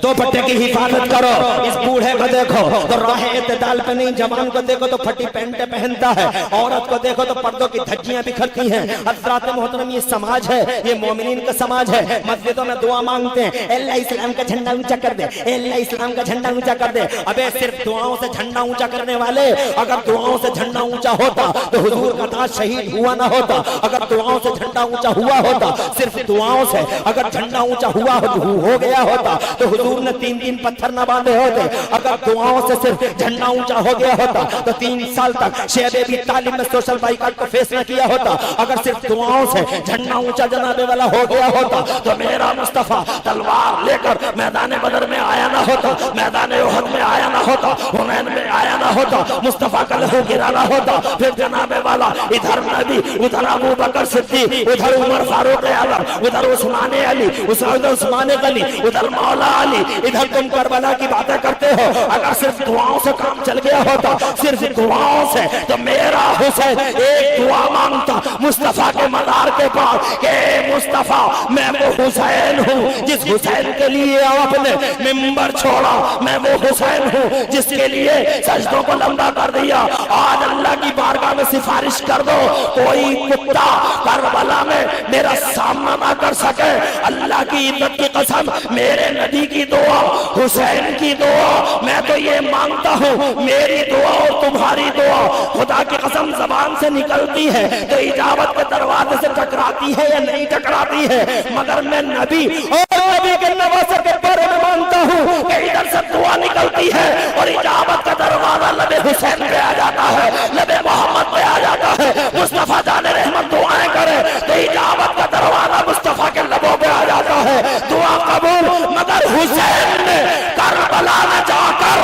S2: دوپٹے کی حفاظت کرو. اس بوڑھے کو دیکھو تو راہ اعتدال پہ نہیں، جوان کو دیکھو تو پھٹی پینٹ پہنتا ہے، عورت کو دیکھو تو پردوں کی دھجیاں بکھرتی ہیں. حضرات محترم یہ سماج ہے، یہ مومنین کا سماج ہے. مسجدوں میں دعا مانگتے ہیں، اے اللہ اسلام کا جھنڈا اونچا کر دے، اے اللہ اسلام کا جھنڈا اونچا کر دے. ابے صرف دعاؤں سے جھنڈا اونچا کرنے والے، اگر دعاؤں سے جھنڈا اونچا ہوتا تو حضور کا تاج شہید ہوا نہ ہوتا. اگر دعاؤں سے جھنڈا اونچا ہوا ہوتا، صرف دعاؤں سے اگر جھنڈا اونچا ہوا ہو گیا ہوتا تو حضور نے 3 پتھر نہ باندھے ہوتے. اگر دعاؤں سے صرف جھنڈا اونچا ہو گیا ہوتا تو 3 سال تک شعب ابی طالب میں سوشل بائیکاٹ کو فیس نہ کیا ہوتا. اگر صرف دعاؤں سے جھنڈا اونچا جناب والا ہو گیا ہوتا تو میرا مصطفیٰ تلوار لے کر میدان بدر میں آیا نہ ہوتا، میدان احد میں آیا نہ ہوتا، حنین میں آیا نہ ہوتا، مصطفیٰ کا لہو گرانا ہوتا. پھر جناب والا ادھر نبی، ادھر ابو بکر صدیق، ادھر عمر فاروق اعظم، ادھر عثمان علی، ادھر عثمان غنی، ادھر مولا علی، ادھر تم کربلا کی باتیں کرتے ہو. اگر صرف دعاؤں سے کام چل گیا ہوتا، صرف دعاؤں سے، تو میرا حسین ایک دعا مانگتا مصطفیٰ کے مزار کے پاس کہ مصطفیٰ میں وہ حسین ہوں جس حسین کے لیے آپ نے منبر چھوڑا، میں وہ حسین ہوں جس کے لیے سجدوں کو لمبا کر دیا. آج اللہ کی بارگاہ میں سفارش کر دو، کوئی کتا کربلا میں میرا سامنا نہ کر سکے. اللہ کی عزت کی قسم، میرے نبی کی دعا، حسین کی دعا، میں تو یہ مانگتا ہوں میری دعا اور تمہاری دعا خدا کی قسم زبان سے نکلتی ہے تو اجابت کے دروازے سے ٹکراتی ہے یا نہیں ٹکراتی ہے. مگر میں نبی اور نبی کے نواسر کے بارے میں مانتا ہوں کہ ادھر سے دعا نکلتی ہے اور اجابت کا دروازہ لب حسین پہ آ جاتا ہے، لب محمد پہ آ جاتا ہے. مصطفیٰ جان رحمت دعائیں کرے تو اجابت کا دروازہ مصطفیٰ کے لبوں پہ آ جاتا ہے، دعا قبول. مگر حسین نے کربلا میں جا کر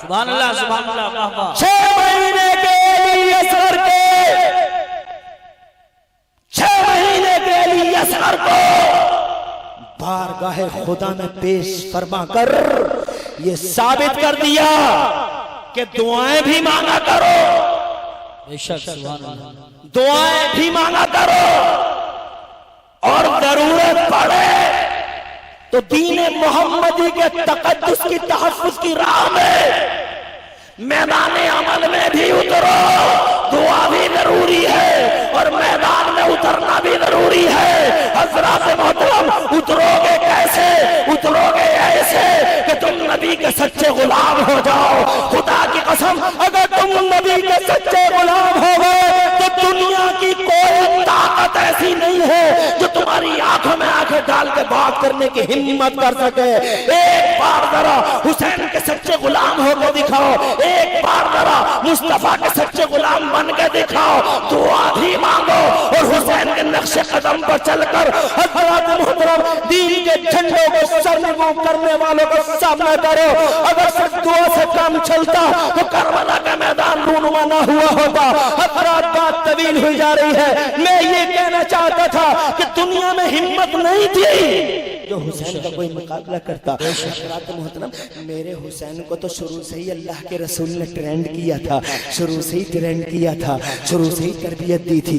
S3: سبحان اللہ سبحان اللہ
S2: 6 مہینے کے لیے اثر کے 6 مہینے کے لیے اثر کو بارگاہ خدا میں پیش فرما کر یہ ثابت کر دیا کہ دعائیں بھی مانگا کرو،
S3: بے شک سبحان اللہ،
S2: دعائیں بھی مانگا کرو، اور ضرورت پڑے تو دین محمدی کے تقدس کی تحفظ کی راہ میں میدان عمل میں بھی اترو. دعا بھی ضروری ہے اور میدان میں اترنا بھی ضروری ہے. حضرات محترم اترو گے کیسے؟ اترو گے ایسے کہ تم نبی کے سچے غلام ہو جاؤ. خدا کی قسم اگر تم نبی کے سچے غلام ہو گئے تو دنیا کی کوئی طاقت ایسی نہیں ہے جو تمہاری آنکھوں میں آنکھیں ڈال کے بات کرنے کی ہمت کر سکے. ایک بار ذرا حسین کے سچے غلام ہو کے دکھاؤ، ایک بار ذرا مصطفیٰ کے سچے غلام بن کے دکھاؤ، دعا بھی مانگو اور حسین کے نقش قدم پر چل کر حضرات محترم دین کے جھنڈوں کو سرنگوں کرنے والوں کو سامنا کرو. اگر صرف دعا سے کام چلتا تو کربلا کا میدان رونما نہ ہوا ہوتا. حضرات بات طویل ہوئی جا رہی ہے، میں یہ کہنا چاہتا تھا کہ دنیا میں ہمت نہیں تھی جو حسین کا کوئی مقابلہ کرتا. حضرات محترم میرے حسین کو تو شروع سے ہی اللہ کے رسول نے ٹرینڈ کیا تھا، شروع سے ہی ٹرینڈ کیا تھا، شروع سے ہی تربیت دی تھی.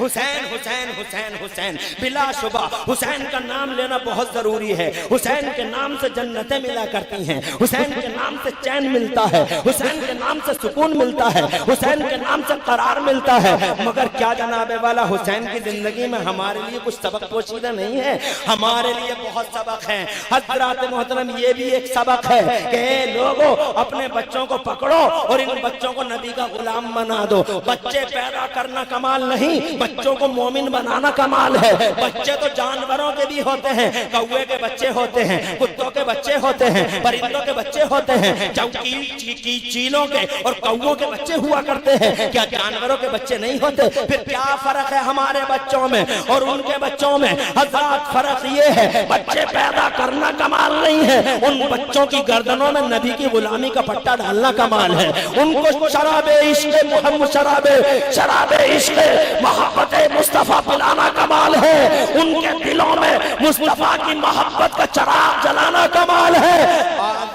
S5: حسین حسین حسین حسین بلا شبہ حسین کا نام لینا بہت ضروری ہے. حسین کے نام سے جنتیں ملا کرتی ہیں, حسین کے نام سے چین ملتا ہے, حسین کے نام سے سکون ملتا ہے, حسین کے نام سے قرار ملتا ہے. مگر کیا جناب والا حسین کی زندگی میں ہمارے لیے کچھ سبق پوشیدہ نہیں ہے؟ ہمارے لیے بہت سبق ہیں حضرات محترم. یہ بھی ایک سبق ہے کہ لوگوں اپنے بچوں کو پکڑو اور ان بچوں کو نبی کا غلام بنا دو. بچے پیدا کرنا کمال نہیں, بچوں کو مومن بنانا کمال ہے. بچے تو جانوروں کے بھی ہوتے ہیں, کوے کے بچے ہوتے ہیں, کتوں کے بچے ہوتے ہیں, پرندوں کے بچے ہوتے ہیں, چیلوں کے اور کووں کے بچے ہوا کرتے ہیں. کیا جانوروں کے بچے نہیں ہوتے؟ پھر کیا فرق ہے ہمارے بچوں میں اور ان کے بچوں میں؟ حضرات فرق یہ ہے, بچے پیدا کرنا کمال نہیں ہے, ان بچوں کی گردنوں میں نبی کی غلامی کا پٹا ڈالنا کمال ہے. ان کو شراب عشق محمد, شراب عشق محبت مصطفیٰ پلانا کمال ہے. ان کے دلوں میں مصطفیٰ کی محبت کا چراغ جلانا کمال ہے.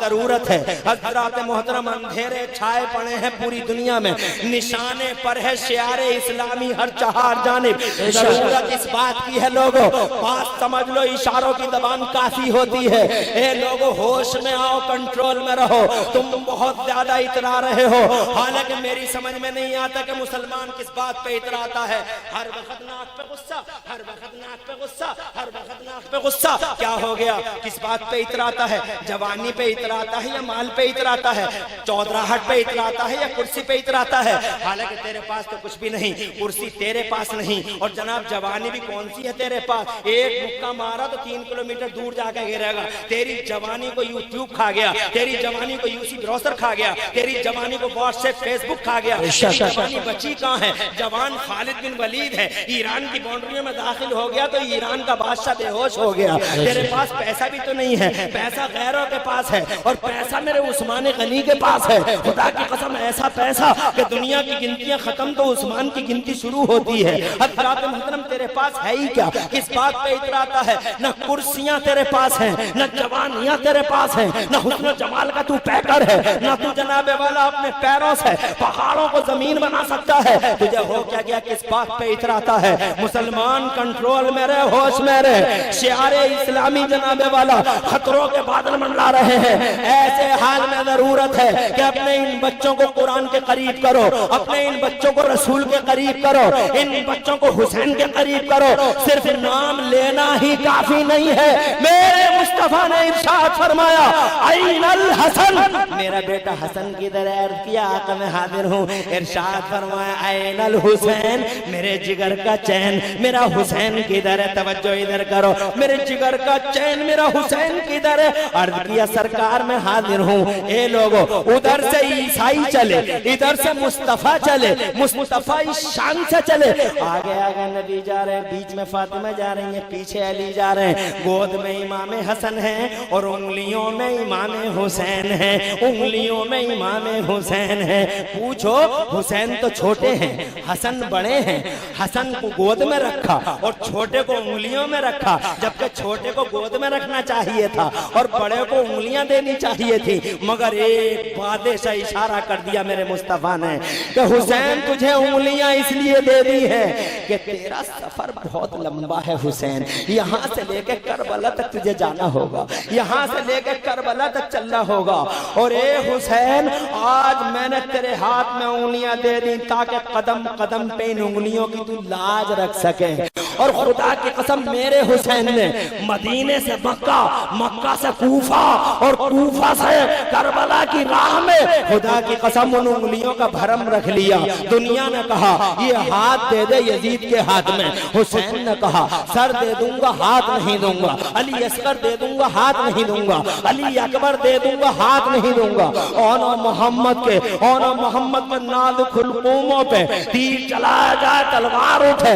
S5: ضرورت ہے حضرات محترم, اندھیرے چھائے پڑے ہیں پوری دنیا میں, نشانے پر ہے شعار اسلامی ہر چہار جانب. ضرورت اس بات کی ہے لوگوں, بات سمجھ لو, اشاروں کی زبان کافی ہوتی ہے. اے لوگوں ہوش میں آؤ, کنٹرول میں رہو. تم بہت زیادہ اترا رہے ہو, حالانکہ میری سمجھ میں نہیں آتا کہ مسلمان کس بات پہ اتراتا ہے. ہر وقت ناک پہ غصہ, ہر وقت ناک پہ غصہ, ہر وقت ناک پہ غصہ. کیا ہو گیا؟ کس بات پہ اتراتا ہے؟ جوانی پہ اتراتا ہے یا مال پہ اتراتا ہے؟ چودراہٹ پہ اتراتا ہے یا کرسی پہ اتراتا ہے؟ حالانکہ تیرے پاس تو کچھ بھی نہیں, کرسی تیرے پاس نہیں, اور جناب جوانی بھی کون سی ہے تیرے پاس؟ ایک مکہ مارا تو 3 کلومیٹر دور جا کے گرے گا. تیری جوانی کو یوٹیوب کھا گیا, تیری جوانی کو یوسی براؤزر کھا گیا, تیری جوانی کو واٹس ایپ فیس بک کھا گیا. جوانی بچی کہاں ہے؟ جوان خالد بن ولید ہے, ایران کی باؤنڈریوں میں داخل ہو گیا تو ایران کا بادشاہ بے ہوش ہو گیا. تیرے پاس پیسہ بھی تو نہیں ہے, پیسہ غیروں کے پاس ہے, اور پیسہ میرے عثمان غنی کے پاس ہے. خدا کی قسم ایسا پیسہ کہ دنیا کی گنتیاں ختم تو عثمان کی گنتی شروع ہوتی ہے. حضرات محترم تیرے پاس ہے ہی کیا؟ کس بات پہ اتراتا ہے؟ نہ کرسیاں تیرے پاس ہیں, نہ جوانیاں تیرے پاس ہیں, نہ حسن و جمال کا تو پیکر ہے, نہ تو جناب والا اپنے پیروں سے پہاڑوں کو زمین بنا سکتا ہے. تجھے ہو کیا گیا؟ کس بات پہ اتراتا ہے؟ مسلمان کنٹرول میں رہے, ہوش میں رہے. شعار اسلامی جناب والا خطروں کے بادل منڈلا رہے ہیں. ایسے حال میں ضرورت ہے کہ اپنے ان بچوں کو قرآن کے قریب کرو, اپنے ان بچوں کو رسول کے قریب کرو, ان بچوں کو حسین کے قریب کرو. صرف نام لینا ہی کافی نہیں ہے. میرے مصطفیٰ نے ارشاد فرمایا عین الحسن, میرا بیٹا حسن کی در عرض کیا آقا میں حاضر ہوں. ارشاد فرمایا عین الحسین, میرے جگر کا چین میرا حسین کی در ہے. توجہ ادھر کرو, میرے جگر کا چین میرا حسین کی در ہے. عرض کیا سرکار میں حاضر ہوں. اے لوگوں ادھر سے عیسائی چلے, ادھر سے مصطفیٰ چلے, مصطفیٰ شان سے چلے. آگے آگے نبی جا رہے ہیں, بیچ میں فاطمہ جا رہی ہیں, پیچھے علی جا رہے ہیں. گود میں امام حسن ہے اور انگلیوں میں امام حسین ہے, انگلیوں میں امام حسین ہے. پوچھو حسین تو چھوٹے ہیں, حسن بڑے ہیں. حسن کو گود میں رکھا اور چھوٹے کو انگلیوں میں رکھا, جبکہ چھوٹے کو گود میں رکھنا چاہیے تھا اور بڑے کو انگلیاں دینی چاہیے تھی. مگر ایک بادے سے اشارہ کر دیا میرے مصطفیٰ نے کہ حسین تجھے انگلیاں اس لیے دے دی ہے کہ تیرا سفر بہت لمبا ہے حسین. یہاں سے لے کے کربلا تک تجھے جانا ہوگا, یہاں سے لے کے کربلا تک چلنا ہوگا. اور اے حسین آج میں نے تیرے ہاتھ میں انگلیاں دے دی تاکہ قدم قدم پہ ان انگلیوں کی تو لاج رکھ سکے. اور خدا کی قسم میرے حسین نے مدینے سے مکہ, مکہ سے کوفہ اور کوفہ سے کربلا کی راہ میں خدا کی قسم ان انگلیوں کا بھرم رکھ لیا. دنیا نے کہا یہ ہاتھ دے دے یزید کے ہاتھ میں, حسین نے کہا سر دے دوں گا ہاتھ نہیں دوں گا, علی اصغر دے دوں گا ہاتھ نہیں دوں گا, علی اکبر دے دوں گا ہاتھ نہیں دوں گا. اونا محمد کے, اونا محمد کے نازک حلقوموں پہ تیر چلایا جائے, تلوار اٹھے,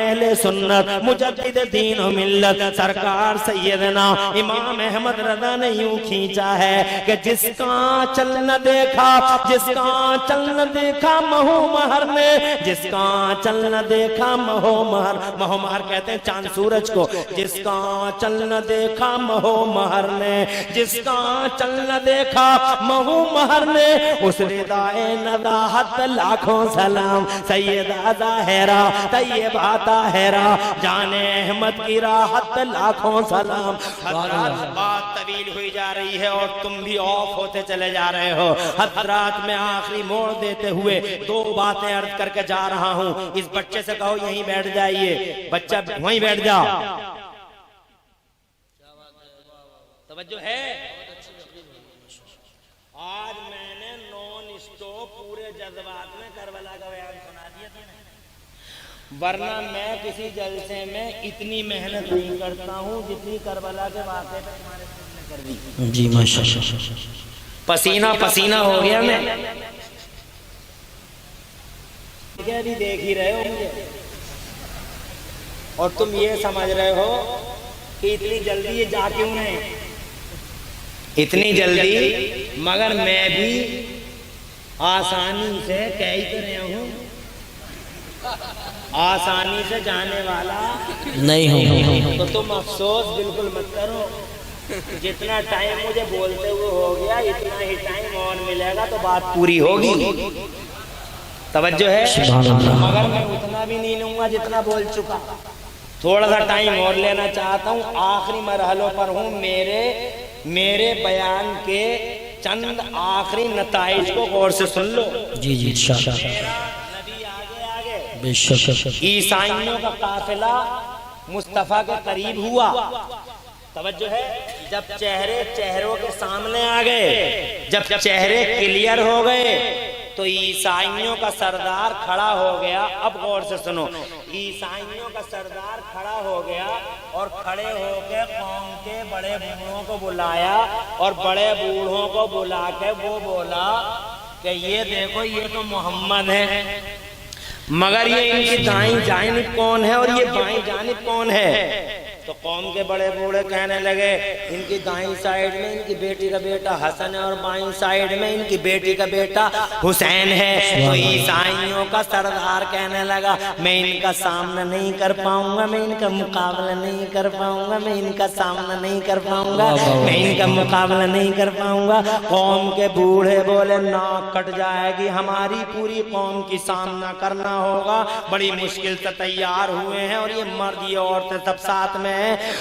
S2: اہل سنت مجدد دین و ملت سرکار سیدنا امام احمد رضا نے یوں کھینچا ہے کہ جس کا چل نہ دیکھا، جس کا چل نہ دیکھا مہو مہر نے، جس کا چل نہ دیکھا مہو مہر، مہو مہر کہتے ہیں چاند سورج کو، جس کا چل نہ دیکھا مہو مہر نے، جس کا چل نہ دیکھا مہو مہر نے، اس ردائے نضاحت لاکھوں سلام، سیدہ ظاہرہ طیبہ طاہرہ جان احمد کی راحت لاکھوں سلام۔ حضرات بات طویل ہوئی جا رہی ہے اور تم بھی آف ہوتے چلے جا رہے ہو۔ حضرات میں آخری موڑ دیتے ہوئے دو باتیں عرض کر کے جا رہا ہوں۔ اس بچے سے کہو یہیں بیٹھ جائیے، بچہ وہیں بیٹھ جا، توجہ ہے۔ آج میں نے نون اسٹاپ پورے جذبات میں کربلا کا بیان سنا دیا تھا، ورنہ میں کسی جلسے میں اتنی محنت نہیں کرتا ہوں جتنی کربلا کے واقعے پہ تمہارے سامنے کر دی۔
S3: جی ماشاءاللہ،
S2: پسینہ پسینہ ہو گیا میں، ابھی دیکھ ہی رہے ہو مجھے، اور تم یہ سمجھ رہے ہو کہ اتنی جلدی یہ جا کیوں نہیں، اتنی جلدی، مگر میں بھی آسانی سے کہہ ہی تو رہا ہوں، آسانی سے جانے والا
S3: نہیں ہوں،
S2: تو تم افسوس بالکل مت کرو، جتنا ٹائم مجھے بولتے ہوئے ہو گیا اتنا ہی ٹائم اور ملے گا تو بات پوری ہوگی، توجہ ہے، مگر میں اتنا بھی نہیں لوں گا جتنا بول چکا، تھوڑا سا ٹائم اور لینا چاہتا ہوں، آخری مرحلوں پر ہوں، میرے بیان کے چند آخری نتائج کو غور سے سن لو۔
S3: جی جی انشاءاللہ،
S2: نبی آگے
S3: بے شک،
S2: عیسائیوں کا قافلہ مصطفیٰ کے قریب ہوا، توجہ ہے، جب چہرے چہروں کے سامنے آ گئے، جب چہرے کلیئر ہو گئے تو عیسائیوں کا سردار کھڑا ہو گیا۔ اب غور سے سنو، عیسائیوں کا سردار کھڑا ہو گیا اور کھڑے ہو کے قوم کے بڑے بوڑھوں کو بلایا، اور بڑے بوڑھوں کو بلا کے وہ بولا کہ یہ دیکھو یہ تو محمد ہے، مگر یہ ان کی دائیں جانب کون ہے اور یہ بائیں جانب کون ہے؟ تو قوم کے بڑے بوڑھے کہنے لگے ان کی دائیں سائیڈ میں ان کی بیٹی کا بیٹا حسن ہے اور بائیں سائیڈ میں ان کی بیٹی کا بیٹا حسین ہے۔ تو عیسائیوں کا سردار کہنے لگا میں ان کا سامنا نہیں کر پاؤں گا، میں ان کا مقابلہ نہیں کر پاؤں گا، میں ان کا سامنا نہیں کر پاؤں گا، میں ان کا مقابلہ نہیں کر پاؤں گا۔ قوم کے بوڑھے بولے ناک کٹ جائے گی، ہماری پوری قوم کی سامنا کرنا ہوگا، بڑی مشکل سے تیار ہوئے ہیں اور یہ مرد یہ عورتیں سب ساتھ میں ہیں۔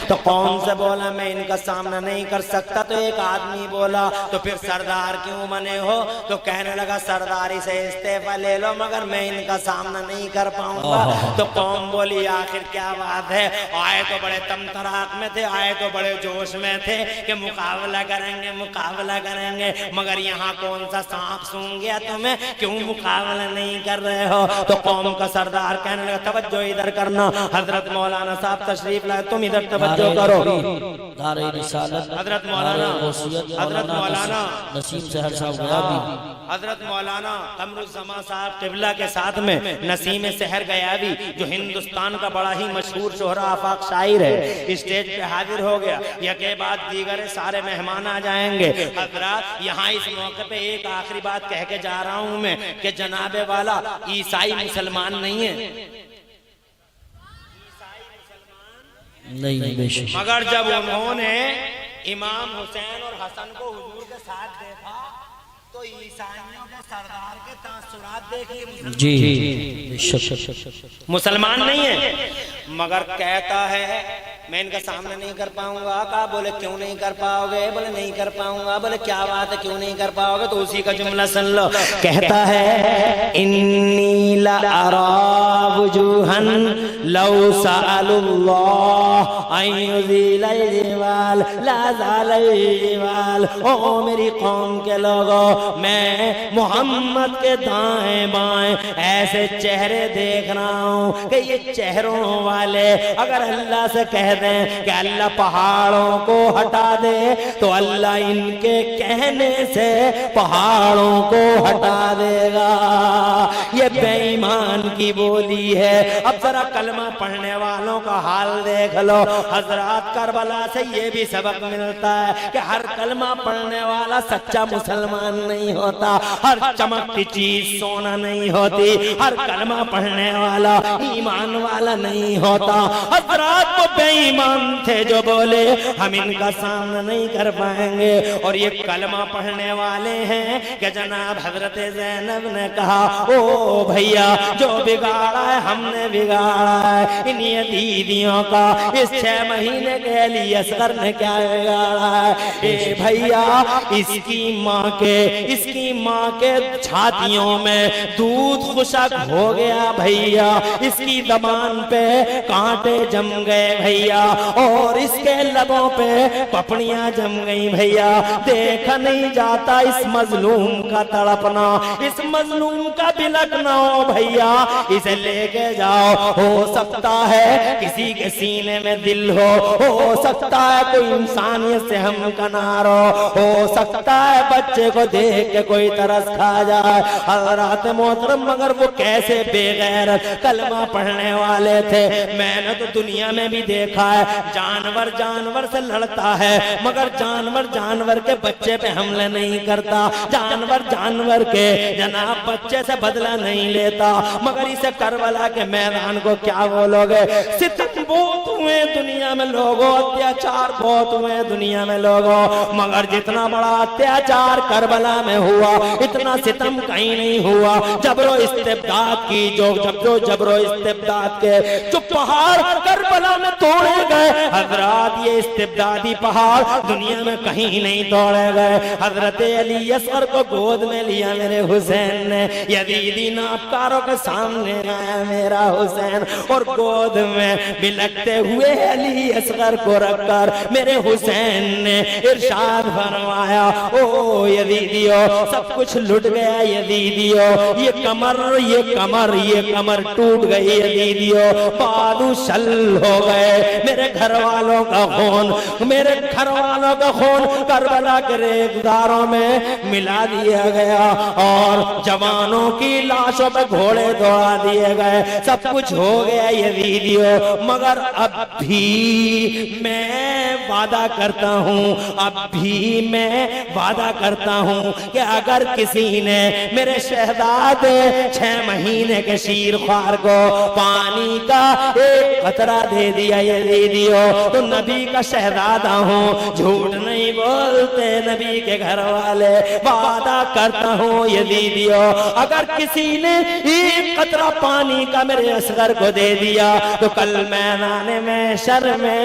S2: تو قوم سے بولا میں ان کا سامنا نہیں کر سکتا، تو ایک آدمی بولا تو پھر سردار کیوں بنے ہو؟ تو کہنے لگا سرداری سے استعفیٰ لے لو، مگر میں ان کا سامنا نہیں کر پاؤں گا۔ تو قوم بولی آخر کیا بات ہے، آئے تو بڑے تم تراک میں تھے، آئے تو بڑے جوش میں تھے کہ مقابلہ کریں گے مقابلہ کریں گے، مگر یہاں کون سا سانپ سونگ گیا تمہیں، کیوں مقابلہ نہیں کر رہے ہو؟ تو قوم کا سردار کہنے لگا توجہ ادھر کرنا، حضرت مولانا صاحب تشریف لائے، تم ادھر توجہ کرو۔
S3: دار رسالت
S2: حضرت مولانا
S3: نسیم سحر صاحب غیابی،
S2: حضرت مولانا قمر الزمان صاحب قبلہ کے ساتھ میں نسیم سحر غیابی جو ہندوستان کا بڑا ہی مشہور شہرا آفاق شاعر ہے، اسٹیج پہ حاضر ہو گیا، یکے بعد دیگر سارے مہمان آ جائیں گے۔ حضرات یہاں اس موقع پہ ایک آخری بات کہہ کے جا رہا ہوں میں کہ جناب والا عیسائی مسلمان نہیں ہے،
S3: نہیں بے شک،
S2: مگر جب انہوں نے امام حسین اور حسن کو حضور کے ساتھ دیکھا تو عیسائیوں کے سردار کے تاثرات دیکھیں،
S3: جی بے شک،
S2: مسلمان نہیں ہے، مگر کہتا ہے میں ان کا سامنا نہیں کر پاؤں گا۔ کہا بولے کیوں نہیں کر پاؤ گے؟ بولے نہیں کر پاؤں گا۔ بولے کیا بات ہے کیوں نہیں کر پاؤ گے؟ تو اسی کا جملہ سن لو، کہتا ہے انی لأرى وجوہا لو سألوا اللہ ان یزیل الجبال لا زال الجبال۔ او میری قوم کے لوگوں، میں محمد کے دائیں بائیں ایسے چہرے دیکھ رہا ہوں کہ یہ چہروں والے اگر اللہ سے کہہ دیں کہ اللہ پہاڑوں کو ہٹا دے تو اللہ ان کے کہنے سے پہاڑوں کو ہٹا دے گا۔ یہ بے ایمان کی بولی ہے۔ اب ذرا کلمہ پڑھنے والوں کا حال دیکھ لو حضرات، کربلا سے یہ بھی سبق ملتا ہے کہ ہر کلمہ پڑھنے والا سچا مسلمان نہیں ہوتا، ہر چمکتی چیز سونا نہیں ہوتی، ہر کلمہ پڑھنے والا ایمان والا نہیں ہوتا۔ حضرات وہ بے ایمان تھے جو بولے ہم ان کا سامنا نہیں کر پائیں گے، اور یہ کلمہ پڑھنے والے ہیں کہ جناب حضرت زینب نے کہا او بھیا جو بگاڑا ہے ہم نے بگاڑا ہے، ان یزیدیوں کا اس 6 مہینے کے علی اصغر نے کیا بگاڑا ہے؟ اے بھیا اس کی ماں کے چھاتیوں میں دودھ خشک ہو گیا بھیا، اس کی زبان پہ کانٹے جم گئے بھیا، اور اس کے لبوں پہ پپڑیاں جم گئی بھیا، دیکھا نہیں جاتا اس مظلوم کا تڑپنا، اس مظلوم کا بلکنا ہو بھیا، اسے لے کے جاؤ، ہو سکتا ہے کسی کے سینے میں دل ہو سکتا ہے کوئی انسانیت سے ہم کنار ہو سکتا ہے بچے کو دیکھ کے کوئی ترس کھا جائے۔ حضرات محترم مگر وہ کیسے بے غیرت کلمہ پڑھنے والے تھے، میں نے تو دنیا میں بھی دیکھا ہے جانور سے لڑتا ہے مگر جانور کے بچے پہ حملے نہیں کرتا، جانور کے جناب بچے سے بدلہ نہیں لیتا، مگر اسے کربلا کے میدان کو کیا بولو گے؟ ستم بہت ہوئے دنیا میں لوگوں، اتیاچار بہت ہوئے دنیا میں لوگوں، مگر جتنا بڑا اتیاچار کربلا میں ہوا اتنا ستم کہیں نہیں ہوا۔ جبر و استبداد کی جبر و استبداد کے جو پہاڑ کربلا میں توڑے گئے حضرات، یہ استبدادی پہاڑ دنیا میں کہیں نہیں توڑے گئے۔ حضرت علی اصغر کو گود میں لیا میرے حسین نے، یزیدی نابکاروں کے سامنے آیا میرا حسین، اور گود میں بلکتے ہوئے علی اصغر کو رکھ کر میرے حسین نے ارشاد فرمایا او یزیدیو سب کچھ لٹ گیا یزیدیو، یہ کمر ٹوٹ گئی یزیدیو، بادو شل ہو گئے، میرے گھر والوں کا خون کربلا کے ریگداروں میں ملا دیا گیا، اور جوانوں کی لاشوں پہ گھوڑے دوڑا دیے گئے، سب کچھ ہو گیا یزیدیو، مگر اب بھی میں وعدہ کرتا ہوں کہ اگر کسی نے میرے شہزاد 6 مہینے کے شیر خوار کو پانی کا ایک قطرہ دے دیا یزیدیو تو نبی کا شہزادہ ہوں، جھوٹ نہیں بولتے نبی کے گھر والے، وعدہ کرتا ہوں یزیدیو اگر کسی نے ایک قطرہ پانی کا میرے اصغر کو دے دیا تو کل میدان محشر میں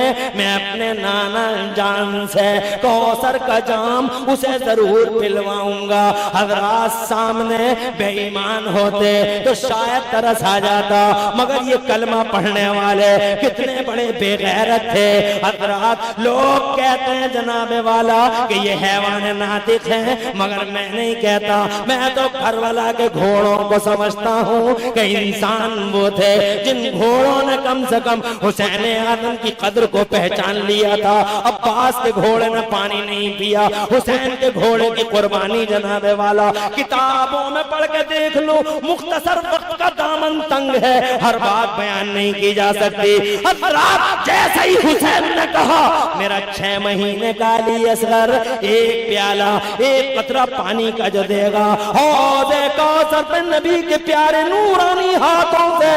S2: اپنے نانا جان سے کوثر کا جام اسے ضرور پلواؤں گا۔ حضرات سامنے بے ایمان ہوتے تو شاید ترس آ جاتا، مگر یہ کلمہ پڑھنے والے کتنے بڑے بے غیرت تھے۔ حضرات لوگ کہتے ہیں جناب والا کہ یہ حیوان ناطق ہیں، مگر میں نہیں کہتا، میں تو کربلا کے گھوڑوں کو سمجھتا ہوں کہ انسان وہ تھے جن گھوڑوں نے کم سے کم حسین اعظم کی قدر کو پہچان لیا تھا۔ عباس کے گھوڑے نے پانی نہیں پیا، حسین کے گھوڑے کی قربانی جناب والا کتابوں میں پڑھ کے دیکھ لو، مختصر وقت کا دامن تنگ ہے، ہر بات بیان نہیں کی جا سکتی۔ حضرات جیسے ہی حسین نے کہا میرا 6 مہینے کا علی اصغر ایک پیالہ ایک قطرہ پانی کا جو دے گا حوض کوثر پہ نبی کے پیارے نورانی ہاتھوں سے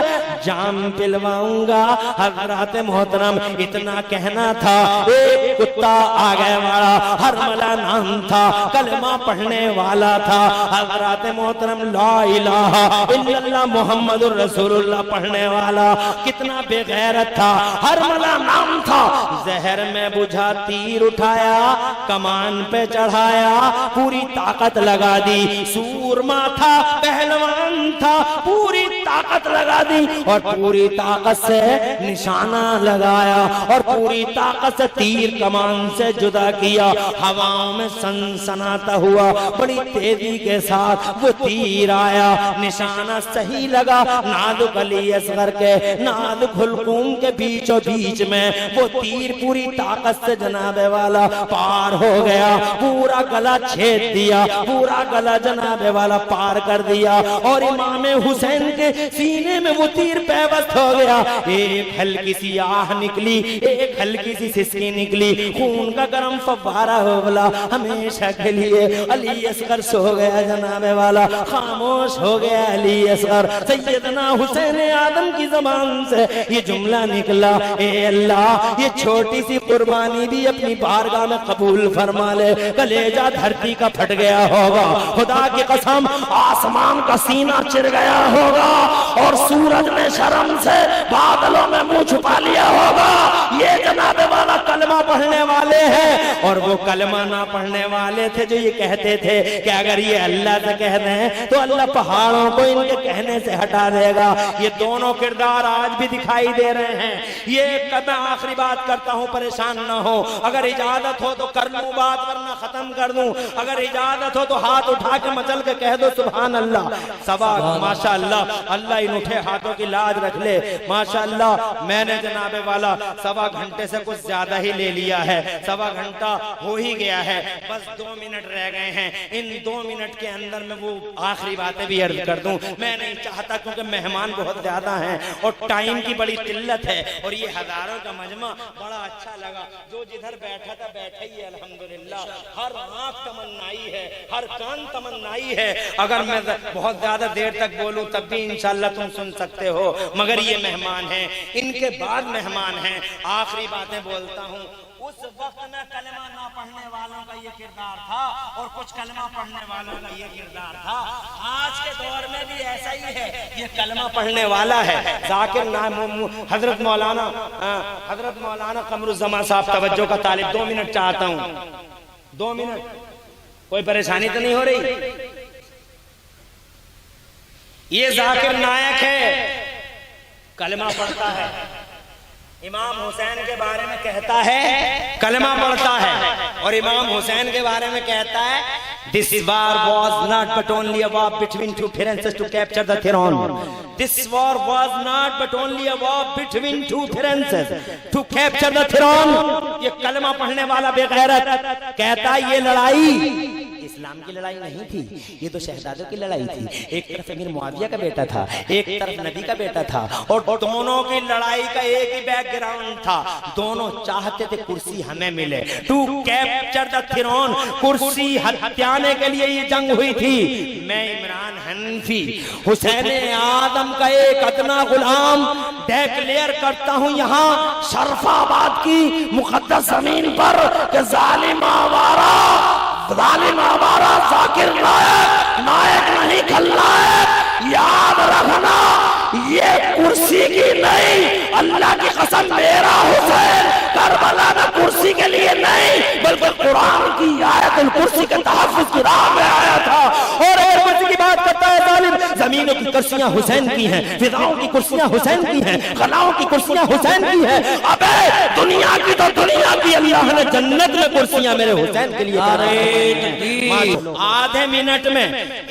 S2: جام پلواؤں گا۔ حضرات محترم اتنا کہنا تھا، ایک کتا آگے والا ہرملہ نام تھا، کلمہ پڑھنے والا تھا۔ حضرات محترم لا الہ الا اللہ محمد الرسول اللہ پڑھنے والا کتنا بے غیرت تھا، ہرملہ نام تھا، زہر میں بجھا تیر اٹھایا، کمان پہ چڑھایا، پوری طاقت لگا دی، سورما تھا، پہلوان تھا، پوری طاقت لگا دی اور پوری طاقت سے نشانہ لگایا اور پوری طاقت سے تیر کمان سے جدا کیا، ہواؤں میں سنسناتا ہوا، بڑی تیزی کے ساتھ وہ تیر آیا، نشانہ صحیح لگا، نازک علی اصغر کے نازک حلقوم کے بیچ و بیچ میں
S5: وہ تیر پوری طاقت سے جناب والا پار ہو گیا، پورا گلا چھید دیا، پورا گلا جناب والا پار کر دیا، اور امام حسین کے سینے میں وہ تیر پیوست ہو گیا۔ ایک ہلکی سی آہ نکلی، ایک ہلکی سی سسکی نکلی، خون کا گرم فوارہ ہو گیا، ہمیشہ کے لیے علی اصغر سو گیا جناب والا، خاموش ہو گیا علی اصغر۔ سیدنا حسین آدم کی زبان سے یہ جملہ نکلا، اے اللہ یہ چھوٹی سی قربانی بھی اپنی بارگاہ میں قبول فرما لے۔ کلیجہ دھرتی کا پھٹ گیا ہوگا، خدا کی قسم
S4: آسمان کا سینہ چر گیا ہوگا اور سورج نے شرم سے بادلوں میں منہ چھپا لیا ہوگا۔ یہ جناب والا
S5: کلمہ پڑھنے والے ہیں، اور وہ کلمہ نہ پڑھنے والے تھے جو یہ کہتے تھے کہ اگر یہ اللہ سے کہہ دیں تو اللہ پہاڑوں کو ان کے کہنے سے ہٹا دے گا۔ یہ دونوں کردار آج بھی دکھائی دے رہے ہیں۔ یہ میں آخری بات کرتا ہوں، پریشان نہ ہو، اگر اجازت ہو تو کر لوں بات ورنہ ختم کر دوں، اگر اجازت ہو تو ہاتھ اٹھا کے مچل کے کہہ دو سبحان اللہ۔ سوا ماشاءاللہ، اللہ ان اٹھے ہاتھوں کی لاج رکھ لے ماشاءاللہ۔ میں نے جناب والا سوا گھنٹے سے کچھ زیادہ ہی لے لیا ہے، سوا گھنٹہ ہو ہی گیا ہے، بس 2 منٹ رہ گئے ہیں۔ ان 2 منٹ کے اندر میں وہ آخری باتیں بھی عرض کر دوں، میں نہیں چاہتا کیونکہ مہمان بہت زیادہ ہیں اور ٹائم کی بڑی قلت ہے، اور یہ ہزاروں کا مجمع بڑا اچھا لگا۔ جو جدھر بیٹھا تھا بیٹھا ہی ہے الحمدللہ، ہر آنکھ تمنائی ہے، ہر کان تمنائی ہے۔ اگر میں بہت زیادہ دیر تک بولوں تب بھی انشاءاللہ تم سن سکتے ہو، مگر یہ مہمان ہیں، ان کے بعد مہمان ہیں۔ آخری باتیں بولتا ہوں، اس وقت میں کلمہ نہ پڑھنے والوں کا یہ کردار تھا اور کچھ کلمہ پڑھنے والوں کا یہ کردار تھا۔ آج کے دور میں بھی ایسا ہی ہے، یہ کلمہ پڑھنے والا ہے ذاکر نام حضرت مولانا قمر الزمان صاحب توجہ کا طالب، 2 منٹ چاہتا ہوں، 2 منٹ، کوئی پریشانی تو نہیں ہو رہی؟ یہ ذاکر نائک ہے، کلمہ پڑھتا ہے، امام حسین کے بارے میں کہتا ہے، کلمہ پڑھتا ہے، اور امام حسین کے بارے میں کہتا ہے This war was not but only a war between two princes to capture the throne. This war was not but only a war between two princes to capture the throne. یہ کلمہ پڑھنے والا بے غیرت کہتا ہے یہ لڑائی اسلام کی لڑائی نہیں تھی، یہ تو شہزادوں کی لڑائی تھی۔ ایک طرف امیر معاویہ کا بیٹا تھا، ایک طرف نبی کا بیٹا تھا، اور دونوں کی لڑائی کا ایک ہی بیک گراؤنڈ تھا، دونوں چاہتے تھے کرسی ہمیں ملے، ٹو کیپچر دا تھرون، کرسی ہتھیانے کے لیے یہ جنگ ہوئی تھی۔ میں عمران حنفی حسین آدم کا ایک ادنا غلام ڈیکلیئر کرتا ہوں یہاں
S4: شرف آباد کی مقدس زمین پر کہ ظالم آوارہ ذاکر نائک نہیں خلنائک، یاد رکھنا یہ کرسی کی نہیں، اللہ کی قسم میرا حسین کربلا میں کرسی کے لیے نہیں بلکہ قرآن کی آیت الکرسی کے تحفظ کی راہ میں آیا تھا۔
S5: اور ایک کرسی کی بات کرتا ہے ظالم، زمینوں کی کرسیاں حسین کی ہیں، فضاؤں کی کرسیاں حسین کی ہیں، خلاؤں کی کرسیاں حسین کی ہیں۔
S4: ابے دنیا کی تو دنیا کی،
S5: اللہ نے جنت میں کرسیاں میرے حسین کے لیے آدھے منٹ میں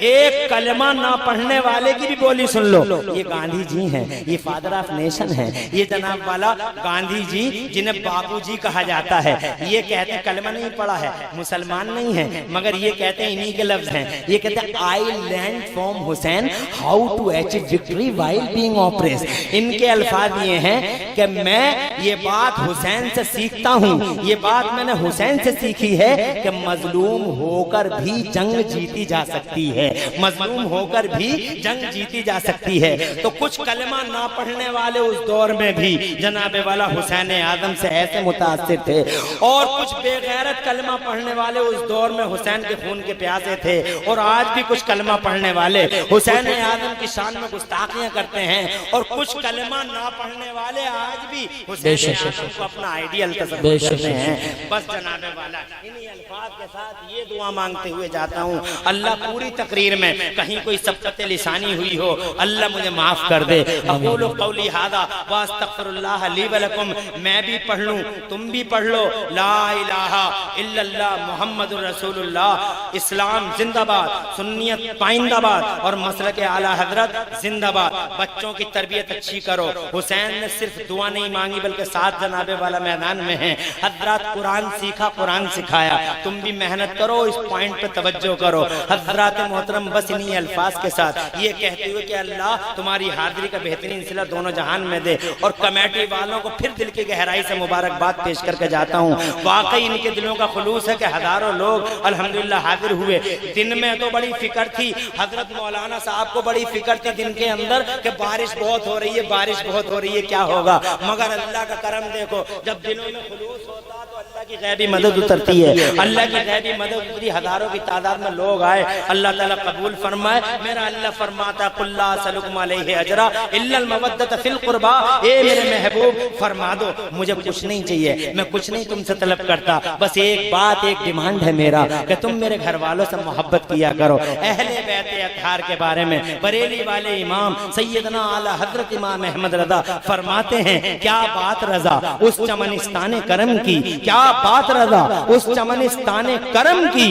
S5: ایک کلمہ نہ پڑھنے والے کی بھی بولی سن لو۔ یہ گاندھی جی ہیں، یہ فادر آف نیشن ہیں، یہ جناب والا گاندھی جی جنہیں باپو جی کہا جاتا ہے، یہ کہتے ہیں کلمہ نہیں پڑھا ہے، مسلمان نہیں ہے، مگر یہ کہتے ہیں انہی کے لفظ ہیں، یہ کہتے ہیں I learned from Hussein how to achieve victory while being oppressed۔ ان کے الفاظ یہ ہیں کہ میں یہ بات حسین سے سیکھتا ہوں، یہ بات میں نے حسین سے سیکھی ہے کہ مظلوم ہو کر بھی جنگ جیتی جا سکتی ہے، مظلوم ہو کر بھی جنگ جیتی جا سکتی ہے۔ تو کچھ کلمہ نہ پڑھنے والے اس دور میں بھی جناب والا حسین آدم سے ایسے متاثر تھے، اور کچھ بے غیرت کلمہ پڑھنے والے اس دور میں حسین کے خون کے پیاسے تھے، اور آج بھی کچھ کلمہ پڑھنے والے حسین آدم کی شان میں گستاخیاں کرتے ہیں، اور کچھ کلمہ نہ پڑھنے والے آج بھی حسین آدم کو اپنا آئیڈیل
S2: تصور کرتے ہیں. بس جناب والا انہی الفاظ کے ساتھ یہ دعا مانگتے ہوئے جاتا ہوں. اللہ پوری تقریر میں کہیں کوئی سبقت لسانی ہوئی ہو اللہ مجھے معاف کر دے. اقول قولی ھذا واستغفر اللہ لی ولکم. میں بھی پڑھ لوں تم بھی پڑھ لو. لا الہ الا اللہ محمد رسول اللہ. اسلام زندہ باد, سنیت پائندہ باد اور مسلک اعلی حضرت زندہ باد. بچوں کی تربیت اچھی کرو. حسین نے صرف دعا نہیں مانگی بلکہ 7 جناب والا میدان میں ہیں. حضرات قرآن سیکھا, قرآن سکھایا. تم بھی محنت کرو, اس پوائنٹ پہ توجہ کرو. حضرات محترم بس انہی الفاظ کے ساتھ یہ کہتے ہوئے کہ اللہ تمہاری حاضری کا بہترین صلہ دونوں جہان میں دے, اور کمیٹی والوں کو پھر دل کی گہرائی سے مبارکباد پیش کر کے جاتا ہوں. واقعی ان کے دلوں کا خلوص ہے کہ ہزاروں لوگ الحمدللہ حاضر ہوئے. دن میں تو بڑی فکر تھی, حضرت مولانا صاحب کو بڑی فکر تھی دن کے اندر کہ بارش بہت ہو رہی ہے, بارش بہت ہو رہی ہے, کیا ہوگا. مگر اللہ کا کرم دیکھو, جب دلوں میں خلوص ہوتا تو اللہ کی غیبی مدد اترتی ہے. اللہ کی غیبی مدد اتری, ہزاروں کی تعداد میں لوگ آئے. اللہ تعالیٰ قبول فرمائے. میرا اللہ فرماتا قل لا اسألکم علیہ اجرا الا المودۃ فی القربى. اے میرے محبوب فرما دو مجھے کچھ نہیں چاہیے, میں کچھ نہیں تم سے طلب کرتا, بس ایک بات, ایک ڈیمانڈ ہے میرا کہ تم میرے گھر والوں سے محبت کیا کرو. اہل بیت اطہار کے بارے میں بریلی والے امام سیدنا اعلی حضرت امام احمد رضا فرماتے ہیں کیا بات رضا اس چمنستان کرم کی, کیا بات رضا اس چمنستان کرم کی.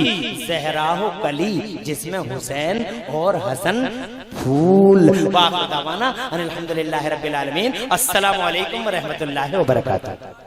S2: زہرا ہو کلی جس میں حسین اور حسن پھول. واخر دعوانا ان الحمدللہ رب العالمین. السلام علیکم ورحمۃ اللہ وبرکاتہ.